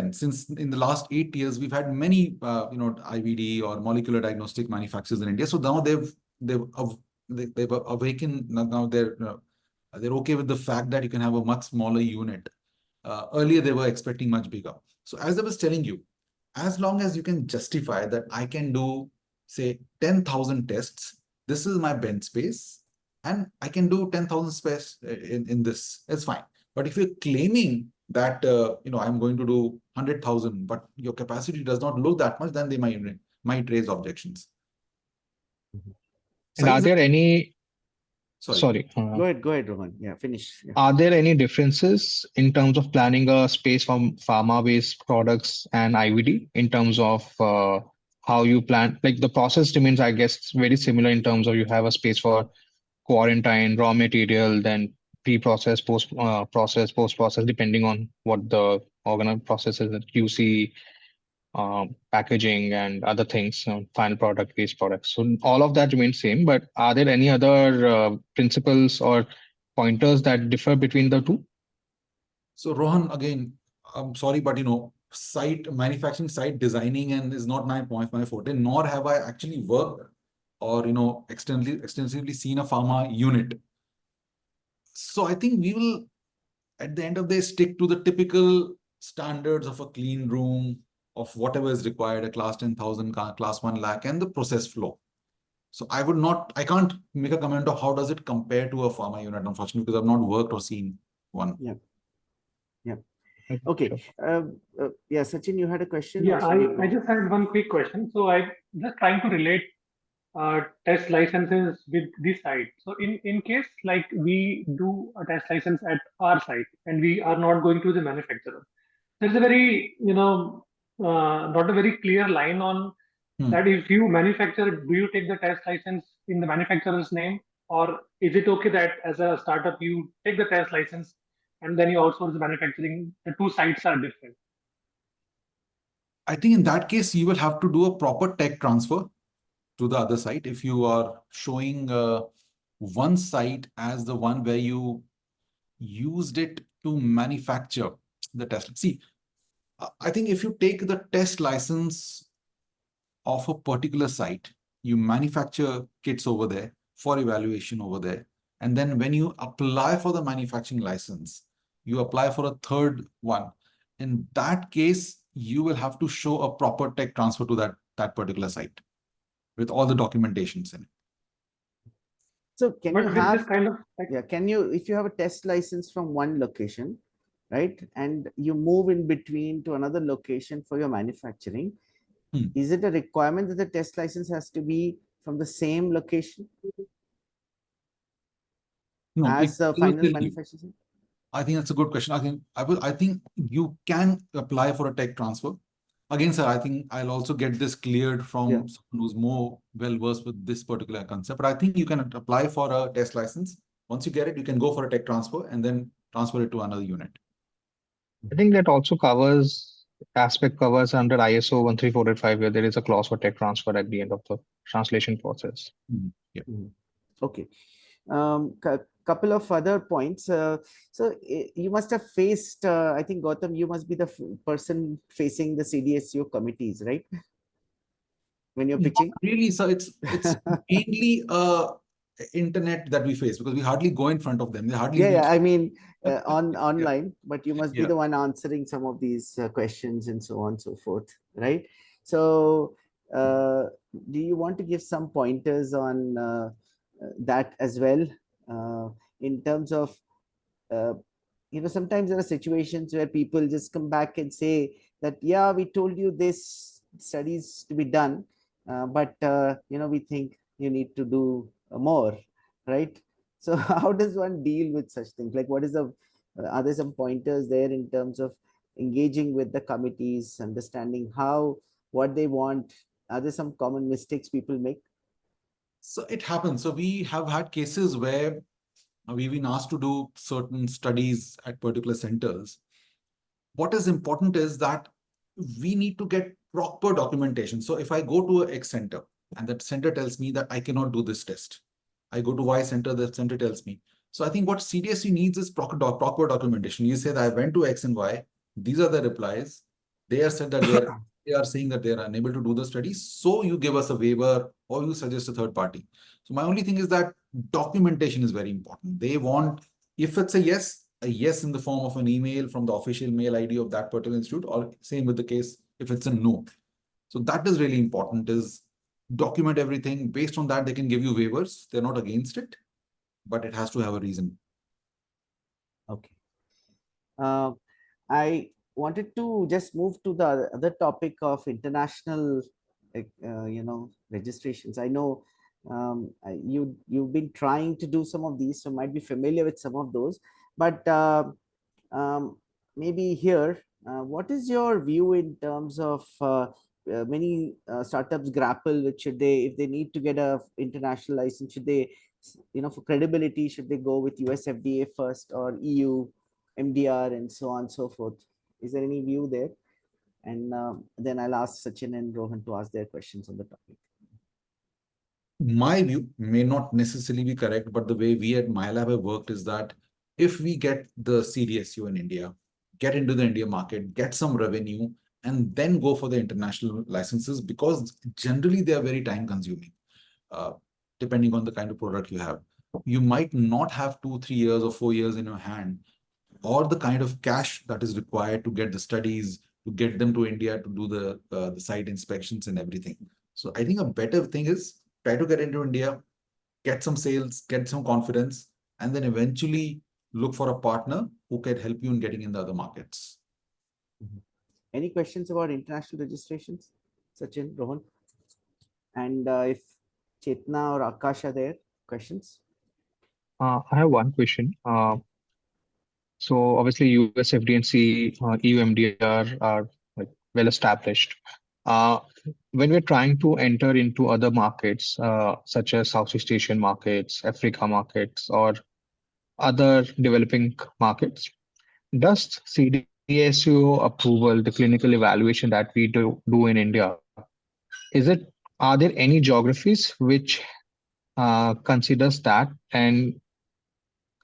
S3: in the last 8 years, we've had many IVD or molecular diagnostic manufacturers in India. So now they've awakened. Now they're okay with the fact that you can have a much smaller unit Earlier, they were expecting much bigger. So as I was telling you, as long as you can justify that I can do, say, 10,000 tests, this is my bench space, and I can do 10,000 space in this, it's fine. But if you're claiming that, I'm going to do 100,000, but your capacity does not look that much, then they might raise objections.
S6: And are there any,
S3: Sorry.
S4: Go ahead, Rohan. Yeah, finish. Yeah.
S6: Are there any differences in terms of planning a space from pharma-based products and IVD in terms of how you plan? Like the process remains, I guess, very similar in terms of you have a space for quarantine, raw material, then pre-process, post-process, depending on what the organ process is, QC, packaging and other things, final product, waste products. So all of that remains same, but are there any other principles or pointers that differ between the two?
S3: So Rohan, again, I'm sorry, but manufacturing site designing and is not my forte, nor have I actually worked or extensively seen a pharma unit. So I think we will, at the end of the day, stick to the typical standards of a clean room, of whatever is required, a class 10,000, class 1 lakh, and the process flow. So I can't make a comment of how does it compare to a pharma unit, unfortunately, because I've not worked or seen one.
S4: Yeah. Okay. Yeah, Sachin, you had a question?
S5: Yeah, I just had one quick question. So I'm just trying to relate test licenses with this site. So in case like we do a test license at our site and we are not going to the manufacturer, there's a very, not a very clear line on that. If you manufacture, do you take the test license in the manufacturer's name, or is it okay that as a startup you take the test license and then you outsource the manufacturing? The two sites are different.
S3: I think in that case, you will have to do a proper tech transfer to the other site. If you are showing one site as the one where you used it to manufacture the test. See, I think if you take the test license of a particular site, you manufacture kits over there for evaluation over there. And then when you apply for the manufacturing license, you apply for a third one. In that case, you will have to show a proper tech transfer to that particular site with all the documentations in it.
S4: So can
S5: But
S4: you
S5: with
S4: have,
S5: this kind of
S4: if you have a test license from one location, right, and you move in between to another location for your manufacturing, is it a requirement that the test license has to be from the same location as the final manufacturing?
S3: I think that's a good question. I think you can apply for a tech transfer. Again, sir, I think I'll also get this cleared from someone who's more well-versed with this particular concept. But I think you can apply for a test license. Once you get it, you can go for a tech transfer and then transfer it to another unit.
S6: I think that also covers under ISO 13485, where there is a clause for tech transfer at the end of the translation process.
S4: Okay. Couple of other points. So you must have faced, I think, Gautam, you must be the person facing the CDSCO committees, right? When you're pitching?
S3: Not really, sir. It's mainly internet that we face, because we hardly go in front of them. They hardly
S4: I mean online, but you must be the one answering some of these questions and so on and so forth, right? So do you want to give some pointers on that as well, in terms of sometimes there are situations where people just come back and say that, yeah, we told you this studies to be done, but we think you need to do more, right? So how does one deal with such things? Like, what is are there some pointers there in terms of engaging with the committees, understanding what they want? Are there some common mistakes people make?
S3: So it happens. So we have had cases where we've been asked to do certain studies at particular centers. What is important is that we need to get proper documentation. So if I go to X center and that center tells me that I cannot do this test, I go to Y center, that center tells me. So I think what CDSC needs is proper documentation. You say that I went to X and Y, these are the replies. They are said that they are saying that they are unable to do the study. So you give us a waiver or you suggest a third party. So my only thing is that documentation is very important. They want, if it's a yes, a yes in the form of an email from the official mail ID of that particular institute, or same with the case if it's a no. So that is really important, is document everything. Based on that, they can give you waivers. They're not against it, but it has to have a reason.
S4: Okay. I wanted to just move to the other topic of international, registrations. I know you've been trying to do some of these, so might be familiar with some of those. But um, maybe here, what is your view in terms of many startups grapple with, should they, if they need to get a international license, should they, for credibility, should they go with US FDA first or EU MDR and so on and so forth? Is there any view there? And then I'll ask Sachin and Rohan to ask their questions on the topic.
S3: My view may not necessarily be correct, but the way we at Mylab have worked is that if we get the CDSU in India, get into the India market, get some revenue, and then go for the international licenses, because generally they are very time consuming, depending on the kind of product you have. You might not have 2, 3 years or 4 years in your hand, or the kind of cash that is required to get the studies, to get them to India, to do the site inspections and everything. So I think a better thing is try to get into India, get some sales, get some confidence, and then eventually look for a partner who can help you in getting in the other markets.
S4: Any questions about international registrations, Sachin, Rohan? And if Chetna or Akash are there, questions?
S6: I have one question. So obviously US FDA and EU MDR are like well established. Uh, when we're trying to enter into other markets, such as Southeast Asian markets, Africa markets, or other developing markets, does CDSU approval, the clinical evaluation that we do in India, are there any geographies which considers that and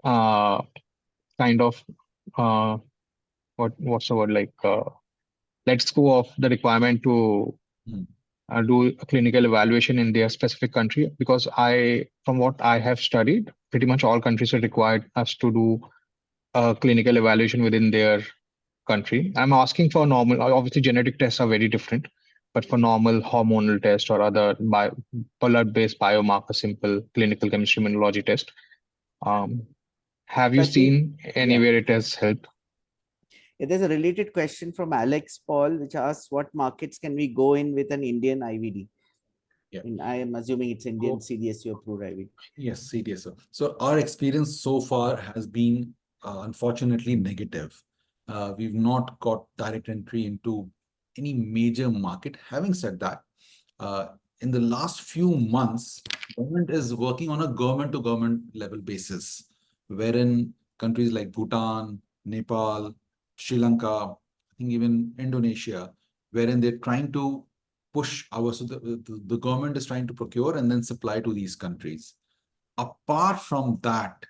S6: uh, kind of uh, what's the word, like let's go of the requirement to do a clinical evaluation in their specific country? Because from what I have studied, pretty much all countries are required us to do a clinical evaluation within their country. I'm asking for normal, obviously genetic tests are very different, but for normal hormonal test or other blood-based biomarker, simple clinical chemistry immunology test, have
S4: So
S6: you
S4: I think,
S6: seen anywhere it has helped?
S4: there's a related question from Alex Paul, which asks, what markets can we go in with an Indian IVD?
S3: Yeah.
S4: And I am assuming it's Indian CDSU approved IVD.
S3: Yes, CDSO. So our experience so far has been unfortunately negative. We've not got direct entry into any major market. Having said that, in the last few months, government is working on a government-to-government level basis, wherein countries like Bhutan, Nepal, Sri Lanka, I think even Indonesia, wherein they're trying to push so the government is trying to procure and then supply to these countries. Apart from that,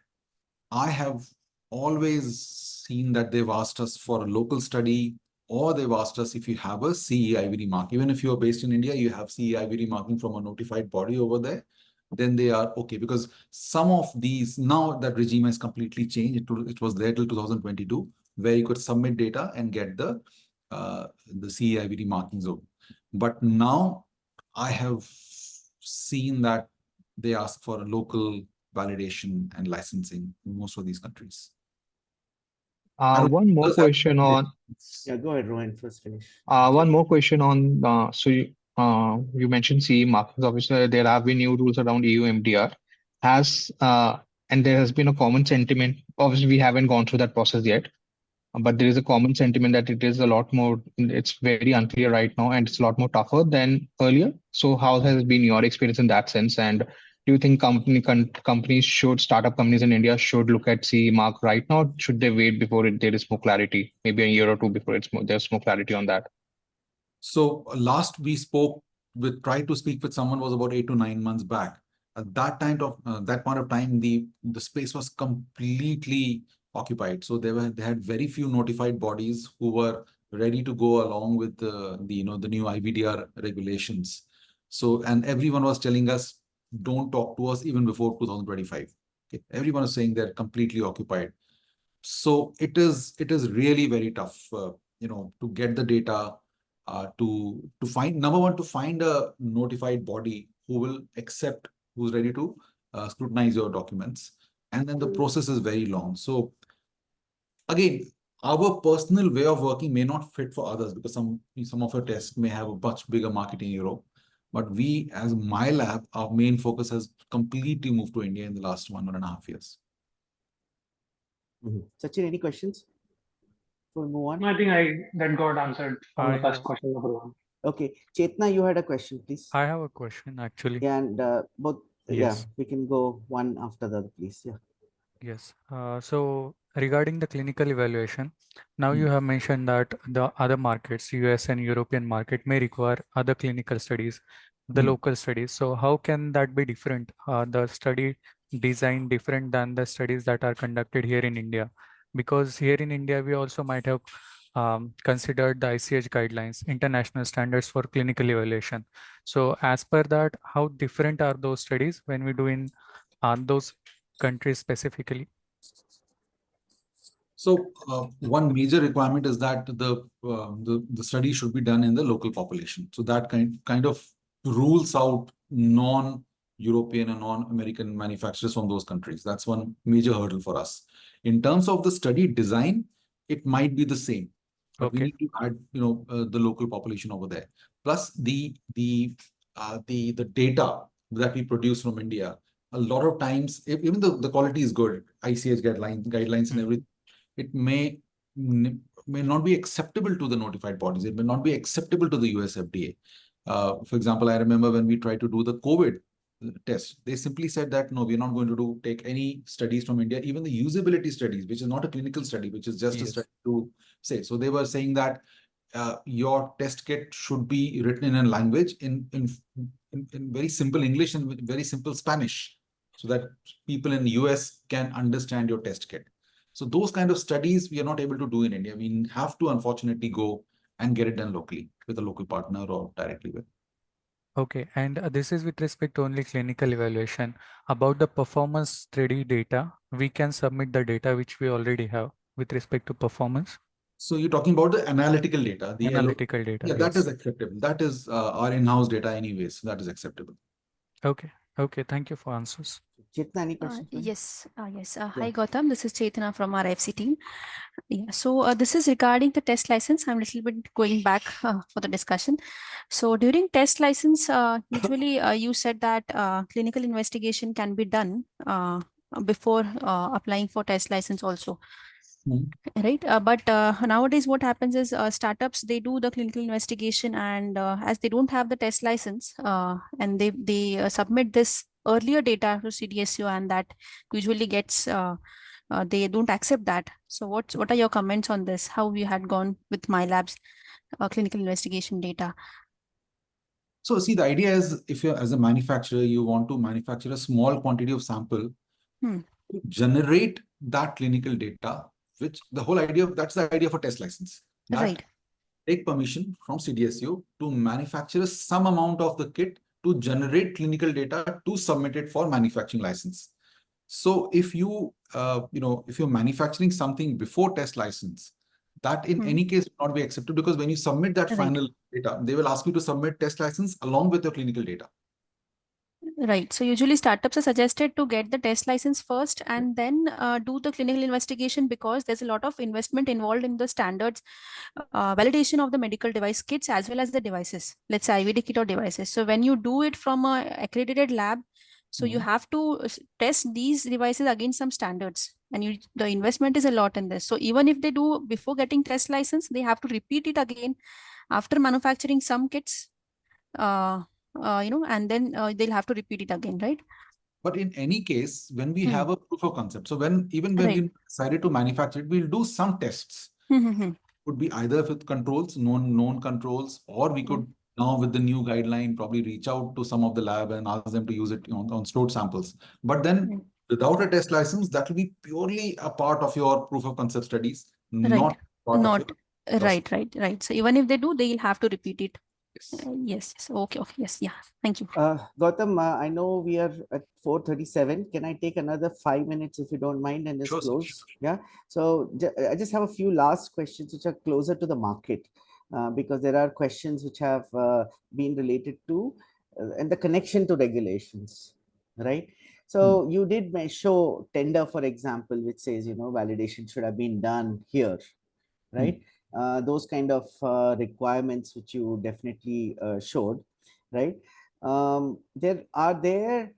S3: I have always seen that they've asked us for a local study, or they've asked us if you have a CE-IVD mark. Even if you're based in India, you have CE-IVD marking from a notified body over there, then they are okay. Because some of these, now that regime has completely changed. It was there till 2022, where you could submit data and get the CE-IVD markings over. But now I have seen that they ask for a local validation and licensing in most of these countries.
S6: One more question on
S4: Yeah, go ahead, Rohan, first finish.
S6: one more question on you mentioned CE markings. Obviously, there have been new rules around EU MDR. And there has been a common sentiment. Obviously, we haven't gone through that process yet, but there is a common sentiment that it is a lot more. It's very unclear right now, and it's a lot more tougher than earlier. So, how has been your experience in that sense? And do you think companies startup companies in India should look at CE mark right now? Should they wait before there is more clarity, maybe a year or two before there's more clarity on that?
S3: So last we tried to speak with someone was about 8 to 9 months back. At that point of time, the space was completely occupied. So they had very few notified bodies who were ready to go along with the new IVDR regulations. So, and everyone was telling us, don't talk to us even before 2025. Okay. Everyone is saying they're completely occupied. So it is really very tough, to get the data, to find, number one, to find a notified body who will accept, who's ready to scrutinize your documents, and then the process is very long. So again, our personal way of working may not fit for others because some of your tests may have a much bigger market in Europe. But we, as Mylab, our main focus has completely moved to India in the last 1.5 years.
S4: Sachin, any questions? We'll move on.
S5: I think that got answered from the first
S7: have
S5: question number one.
S4: Okay, Chetna, you had a question, please.
S7: I have a question actually.
S4: Yeah, and both. Yeah,
S7: Yes.
S4: we can go one after the other, please. Yeah.
S7: Yes. So regarding the clinical evaluation, now you have mentioned that the other markets, US and European market, may require other clinical studies, the local studies. So how can that be different? The study design different than the studies that are conducted here in India? Because here in India, we also might have considered the ICH guidelines, international standards for clinical evaluation. So as per that, how different are those studies when we do in those countries specifically?
S3: So one major requirement is that the study should be done in the local population. So that kind of rules out non-European and non-American manufacturers from those countries. That's one major hurdle for us. In terms of the study design, it might be the same, but we
S7: Okay.
S3: need to add, the local population over there. Plus the data that we produce from India. A lot of times, even though the quality is good, ICH guidelines and everything, it may not be acceptable to the notified bodies. It may not be acceptable to the US FDA. For example, I remember when we tried to do the COVID test, they simply said that, no, we're not going to take any studies from India, even the usability studies, which is not a clinical study, which is just a
S7: Yes.
S3: study to say. So they were saying that your test kit should be written in a language in very simple English and very simple Spanish, so that people in the US can understand your test kit. So those kind of studies we are not able to do in India. We have to unfortunately go and get it done locally with a local partner or directly with.
S7: Okay, and this is with respect to only clinical evaluation. About the performance study data, we can submit the data which we already have with respect to performance.
S3: So you're talking about the analytical data, the
S7: Analytical data,
S3: Yeah, that
S7: yes.
S3: is acceptable. That is our in-house data anyways. So that is acceptable.
S7: Okay, okay, thank you for answers.
S4: Chetna, any questions?
S8: Yes.
S4: Yeah.
S8: Hi, Gautam. This is Chetana from our FC team. Yeah. So this is regarding the test license. I'm a little bit going back for the discussion. So during test license, usually you said that clinical investigation can be done before applying for test license also. Right. But nowadays what happens is startups, they do the clinical investigation, and as they don't have the test license and they submit this earlier data to CDSU, and that usually gets they don't accept that. So what are your comments on this? How we had gone with Mylab's clinical investigation data?
S3: So see, the idea is, if you're as a manufacturer, you want to manufacture a small quantity of sample, to generate that clinical data, which the whole idea of, that's the idea for test license. That
S8: Right.
S3: take permission from CDSU to manufacture some amount of the kit to generate clinical data to submit it for manufacturing license. So if if you're manufacturing something before test license, that in any case will not be accepted, because when you submit that final data, they will ask you to submit test license along with your clinical data.
S8: Right. So usually startups are suggested to get the test license first and then do the clinical investigation, because there's a lot of investment involved in the standards validation of the medical device kits as well as the devices, let's say IVD kit or devices. So when you do it from a accredited lab, so you have to test these devices against some standards, and the investment is a lot in this. So even if they do before getting test license, they have to repeat it again after manufacturing some kits. And then they'll have to repeat it again, right?
S3: But in any case, when we have a proof of concept, so when we decided to manufacture it, we'll do some tests. Could be either with controls, known controls, or we could now, with the new guideline, probably reach out to some of the lab and ask them to use it on stored samples. But then without a test license, that will be purely a part of your proof of concept studies, not part of your
S8: Right. So even if they do, they'll have to repeat it. Yes, yes. Okay, okay. Yes, yeah. Thank you.
S4: Gautam, I know we are at 4:37. Can I take another 5 minutes if you don't mind and just
S3: Sure, sir,
S4: close?
S3: sure.
S4: Yeah. So I just have a few last questions which are closer to the market because there are questions which have been related to and the connection to regulations, right? So you did show tender, for example, which says, validation should have been done here, right? Those kind of requirements which you definitely showed, right? There other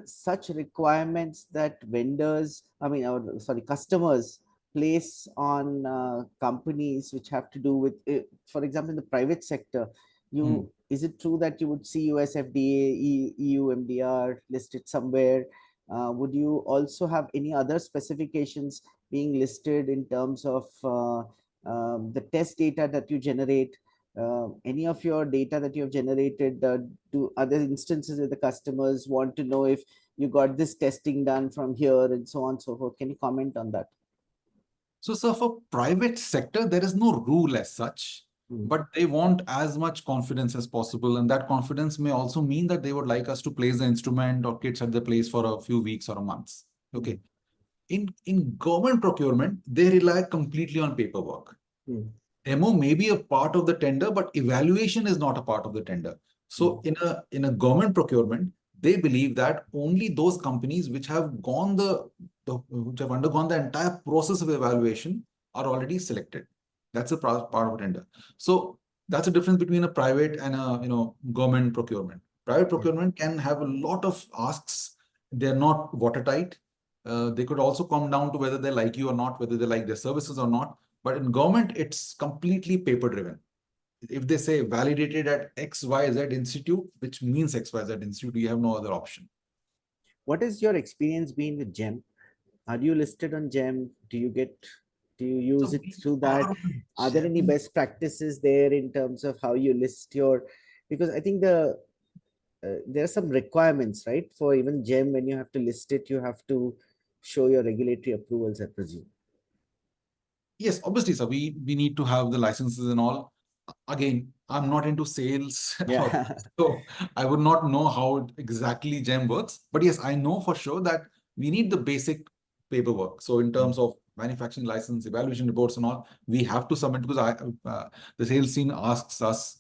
S4: such requirements that vendors, or sorry, customers place on companies which have to do with, for example, in the private sector, is it true that you would see US FDA, EU MDR listed somewhere? Would you also have any other specifications being listed in terms of the test data that you generate? Any of your data that you have generated, do other instances where the customers want to know if you got this testing done from here and so on and so forth? Can you comment on that?
S3: So, sir, for private sector, there is no rule as such, but they want as much confidence as possible. And that confidence may also mean that they would like us to place the instrument or kits at the place for a few weeks or a month. Okay. In government procurement, they rely completely on paperwork. Demo may be a part of the tender, but evaluation is not a part of the tender. So in a government procurement, they believe that only those companies which have gone which have undergone the entire process of evaluation are already selected. That's a part of a tender. So that's a difference between a private and a government procurement. Private procurement can have a lot of asks. They're not watertight. They could also come down to whether they like you or not, whether they like their services or not. But in government, it's completely paper driven. If they say validated at XYZ Institute, which means XYZ Institute, you have no other option.
S4: What has your experience been with GEM? Are you listed on GEM? Do you use it through that? Are there any best practices there in terms of how you list your, because I think there are some requirements, right? For even GEM, when you have to list it, you have to show your regulatory approvals, I presume.
S3: Yes, obviously, sir. We need to have the licenses and all. Again, I'm not into sales, so I would not know how exactly GEM works. But yes, I know for sure that we need the basic paperwork. So in terms of manufacturing license, evaluation reports and all, we have to submit because the sales team asks us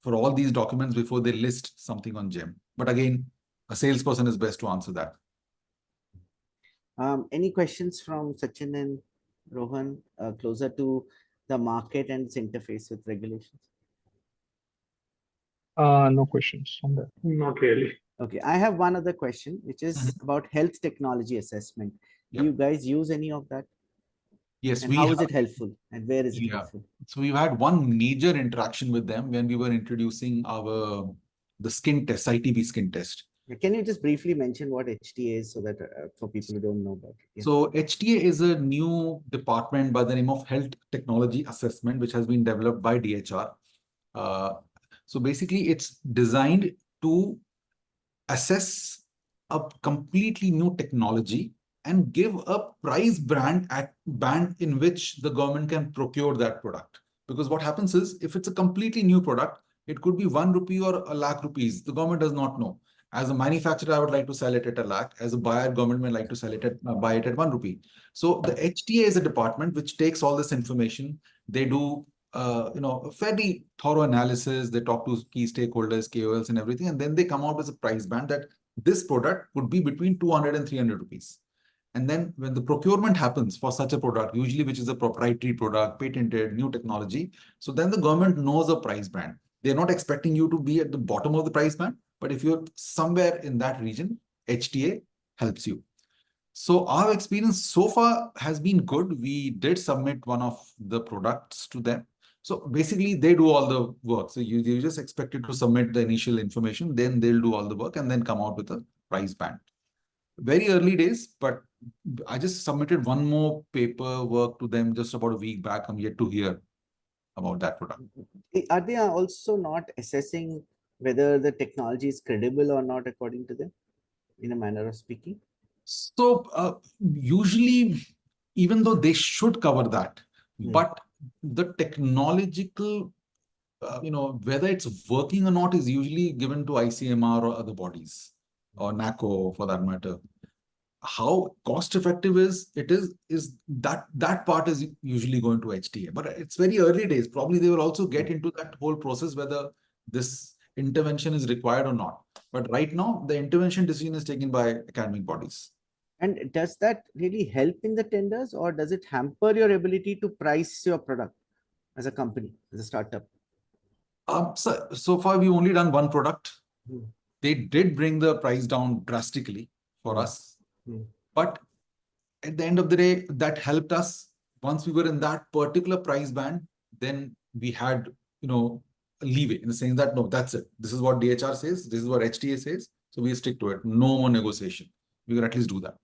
S3: for all these documents before they list something on GEM. But again, a salesperson is best to answer that.
S4: Any questions from Sachin and Rohan closer to the market and its interface with regulations?
S6: No questions on that.
S5: Not really.
S4: Okay, I have one other question, which is about health technology assessment. Do you guys use any of that?
S3: Yes,
S4: and how is it helpful and where is it helpful?
S3: So we've had one major interaction with them when we were introducing the skin test, ITB skin test.
S4: Can you just briefly mention what HTA is so that for people who don't know about it? Yeah.
S3: So HTA is a new department by the name of Health Technology Assessment, which has been developed by DHR. So basically, it's designed to assess a completely new technology and give a price band in which the government can procure that product. Because what happens is, if it's a completely new product, it could be 1 rupee or a lakh rupees. The government does not know. As a manufacturer, I would like to sell it at a lakh. As a buyer, government may like to sell it buy it at 1 rupee. So the HTA is a department which takes all this information. They do a fairly thorough analysis. They talk to key stakeholders, KOLs and everything, and then they come out with a price band that this product would be between 200 and 300 rupees. And then when the procurement happens for such a product, usually which is a proprietary product, patented, new technology, so then the government knows a price band. They're not expecting you to be at the bottom of the price band, but if you're somewhere in that region, HTA helps you. So our experience so far has been good. We did submit one of the products to them. So basically, they do all the work. So you just expected to submit the initial information, then they'll do all the work and then come out with a price band. Very early days, but I just submitted one more paperwork to them just about a week back. I'm yet to hear about that product.
S4: Are they also not assessing whether the technology is credible or not according to them, in a manner of speaking?
S3: So usually, even though they should cover that, but the technological whether it's working or not is usually given to ICMR or other bodies, or NACO for that matter. How cost effective is that part is usually going to HTA, but it's very early days. Probably they will also get into that whole process whether this intervention is required or not. But right now, the intervention decision is taken by academic bodies.
S4: And does that really help in the tenders, or does it hamper your ability to price your product as a company, as a startup?
S3: So far, we've only done one product.
S4: Hmm.
S3: They did bring the price down drastically for us. But at the end of the day, that helped us. Once we were in that particular price band, then we had, leeway in the sense that, no, that's it. This is what DHR says. This is what HTA says. So we stick to it. No more negotiation. We can at least do that.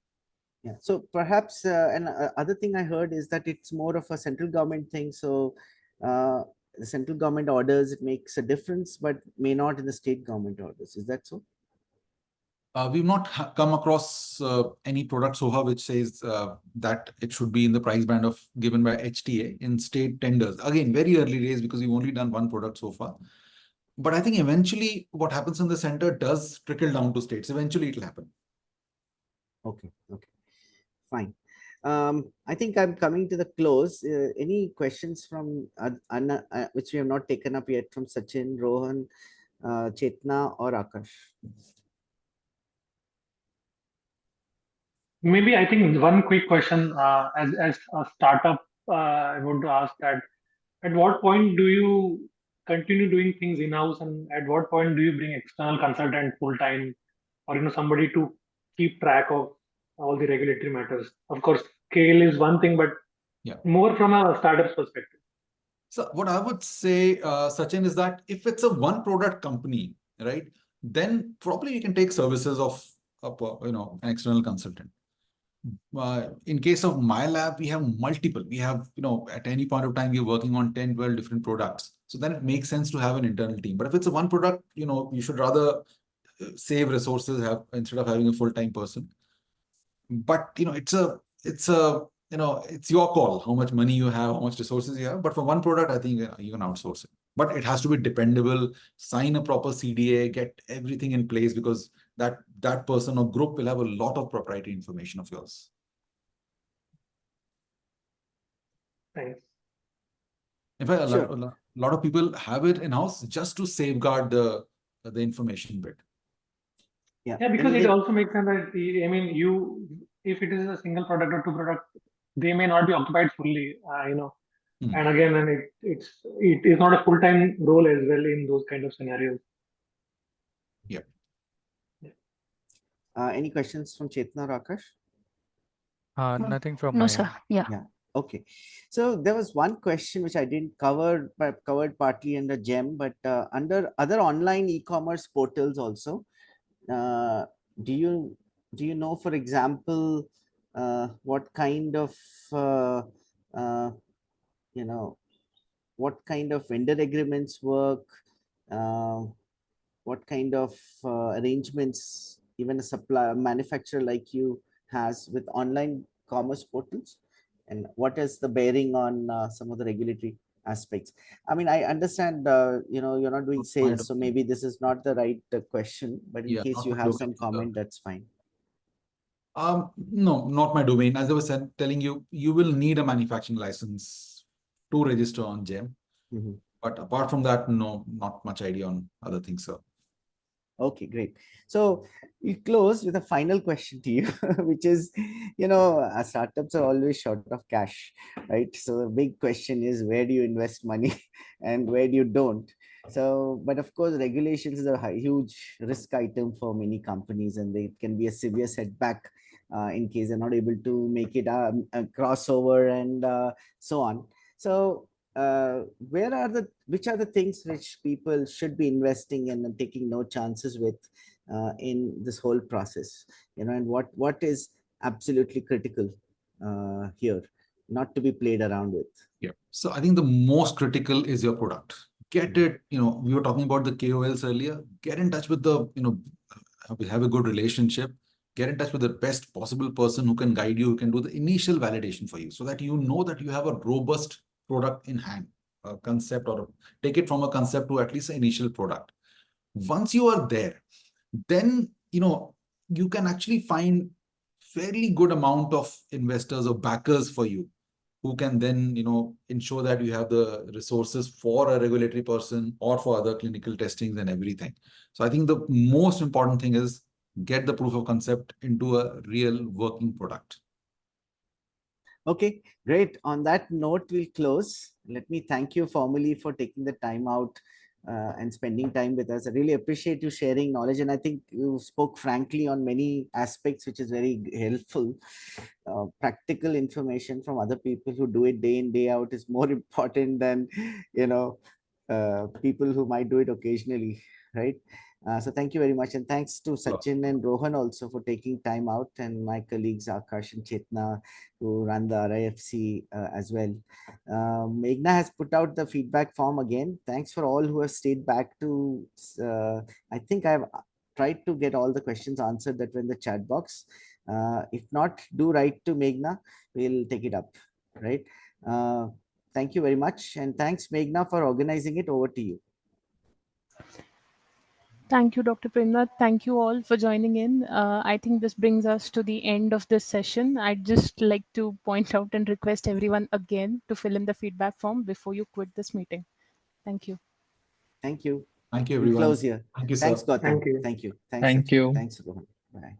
S4: Yeah. So perhaps other thing I heard is that it's more of a central government thing. So the central government orders, it makes a difference, but may not in the state government orders. Is that so?
S3: We've not come across any product so far which says that it should be in the price band of given by HTA in state tenders. Again, very early days because we've only done one product so far. But I think eventually what happens in the center does trickle down to states. Eventually it'll happen.
S4: Okay. Okay. Fine. I think I'm coming to the close. Any questions from Anna, which we have not taken up yet, from Sachin, Rohan, Chetna, or Akash?
S5: Maybe I think one quick question as a startup, I want to ask that at what point do you continue doing things in-house, and at what point do you bring external consultant full-time, or somebody to keep track of all the regulatory matters? Of course, scale is one thing, but more from a startup's perspective.
S3: So what I would say, Sachin, is that if it's a one product company, right, then probably you can take services of an external consultant. In case of Mylab, we have multiple. We have, at any point of time, we're working on 10, 12 different products. So then it makes sense to have an internal team. But if it's a one product, you should rather save resources instead of having a full-time person. But, it's your call, how much money you have, how much resources you have. But for one product, I think you can outsource it. But it has to be dependable, sign a proper CDA, get everything in place, because that person or group will have a lot of proprietary information of yours.
S5: Thanks.
S3: In fact, a lot of people have it in-house just to safeguard the information bit.
S5: Yeah, because it also makes sense that, if it is a single product or two product, they may not be occupied fully, and again, it is not a full-time role as well in those kind of scenarios.
S3: Yeah.
S4: Any questions from Chetna or Akash?
S7: Nothing from
S8: no,
S7: my
S8: sir.
S7: end.
S8: Yeah.
S4: Okay. So there was one question which I didn't cover, but covered partly under GEM, but under other online e-commerce portals also. Do you know, for example, what kind of what kind of vendor agreements work, what kind of arrangements even a manufacturer like you has with online commerce portals, and what is the bearing on some of the regulatory aspects? I mean, I understand, you're not doing sales, so maybe this is not the right question, but in case you have some comment, that's fine.
S3: No, not my domain. As I was telling you, you will need a manufacturing license to register on GEM. But apart from that, no, not much idea on other things, sir.
S4: Okay, great. So we close with a final question to you, which is, startups are always short of cash, right? So the big question is, where do you invest money and where do you don't? So, but of course, regulations is a huge risk item for many companies, and they can be a severe setback in case they're not able to make it a crossover and so on. So which are the things which people should be investing in and taking no chances with in this whole process, and what is absolutely critical here, not to be played around with?
S3: Yeah. So I think the most critical is your product. Get it, we were talking about the KOLs earlier. Get in touch with have a good relationship. Get in touch with the best possible person who can guide you, who can do the initial validation for you, so that you know that you have a robust product in hand. a concept, or take it from a concept to at least an initial product. Once you are there, then you can actually find fairly good amount of investors or backers for you, who can then ensure that you have the resources for a regulatory person or for other clinical testings and everything. So I think the most important thing is get the proof of concept into a real working product.
S4: Okay, great. On that note, we'll close. Let me thank you formally for taking the time out and spending time with us. I really appreciate you sharing knowledge, and I think you spoke frankly on many aspects, which is very helpful. Practical information from other people who do it day in, day out is more important than people who might do it occasionally, right? So thank you very much, and thanks to Sachin and Rohan also for taking time out, and my colleagues Akash and Chetna who run the RIFC as well. Meghna has put out the feedback form again. Thanks for all who have stayed back to. I think I've tried to get all the questions answered that were in the chat box. If not, do write to Meghna. We'll take it up, right? Thank you very much, and thanks Meghna for organizing it. Over to you.
S1: Thank you, Dr. Premnath. Thank you all for joining in. I think this brings us to the end of this session. I'd just like to point out and request everyone again to fill in the feedback form before you quit this meeting. Thank you.
S4: Thank you.
S3: Thank you,
S4: We'll
S3: everyone.
S4: close here.
S3: Thank you,
S4: Thanks,
S3: sir.
S4: Gautam.
S5: Thank you.
S4: Thank you. Thanks,
S6: Thank
S4: Sachin.
S6: you.
S4: Thanks, Rohan. Bye.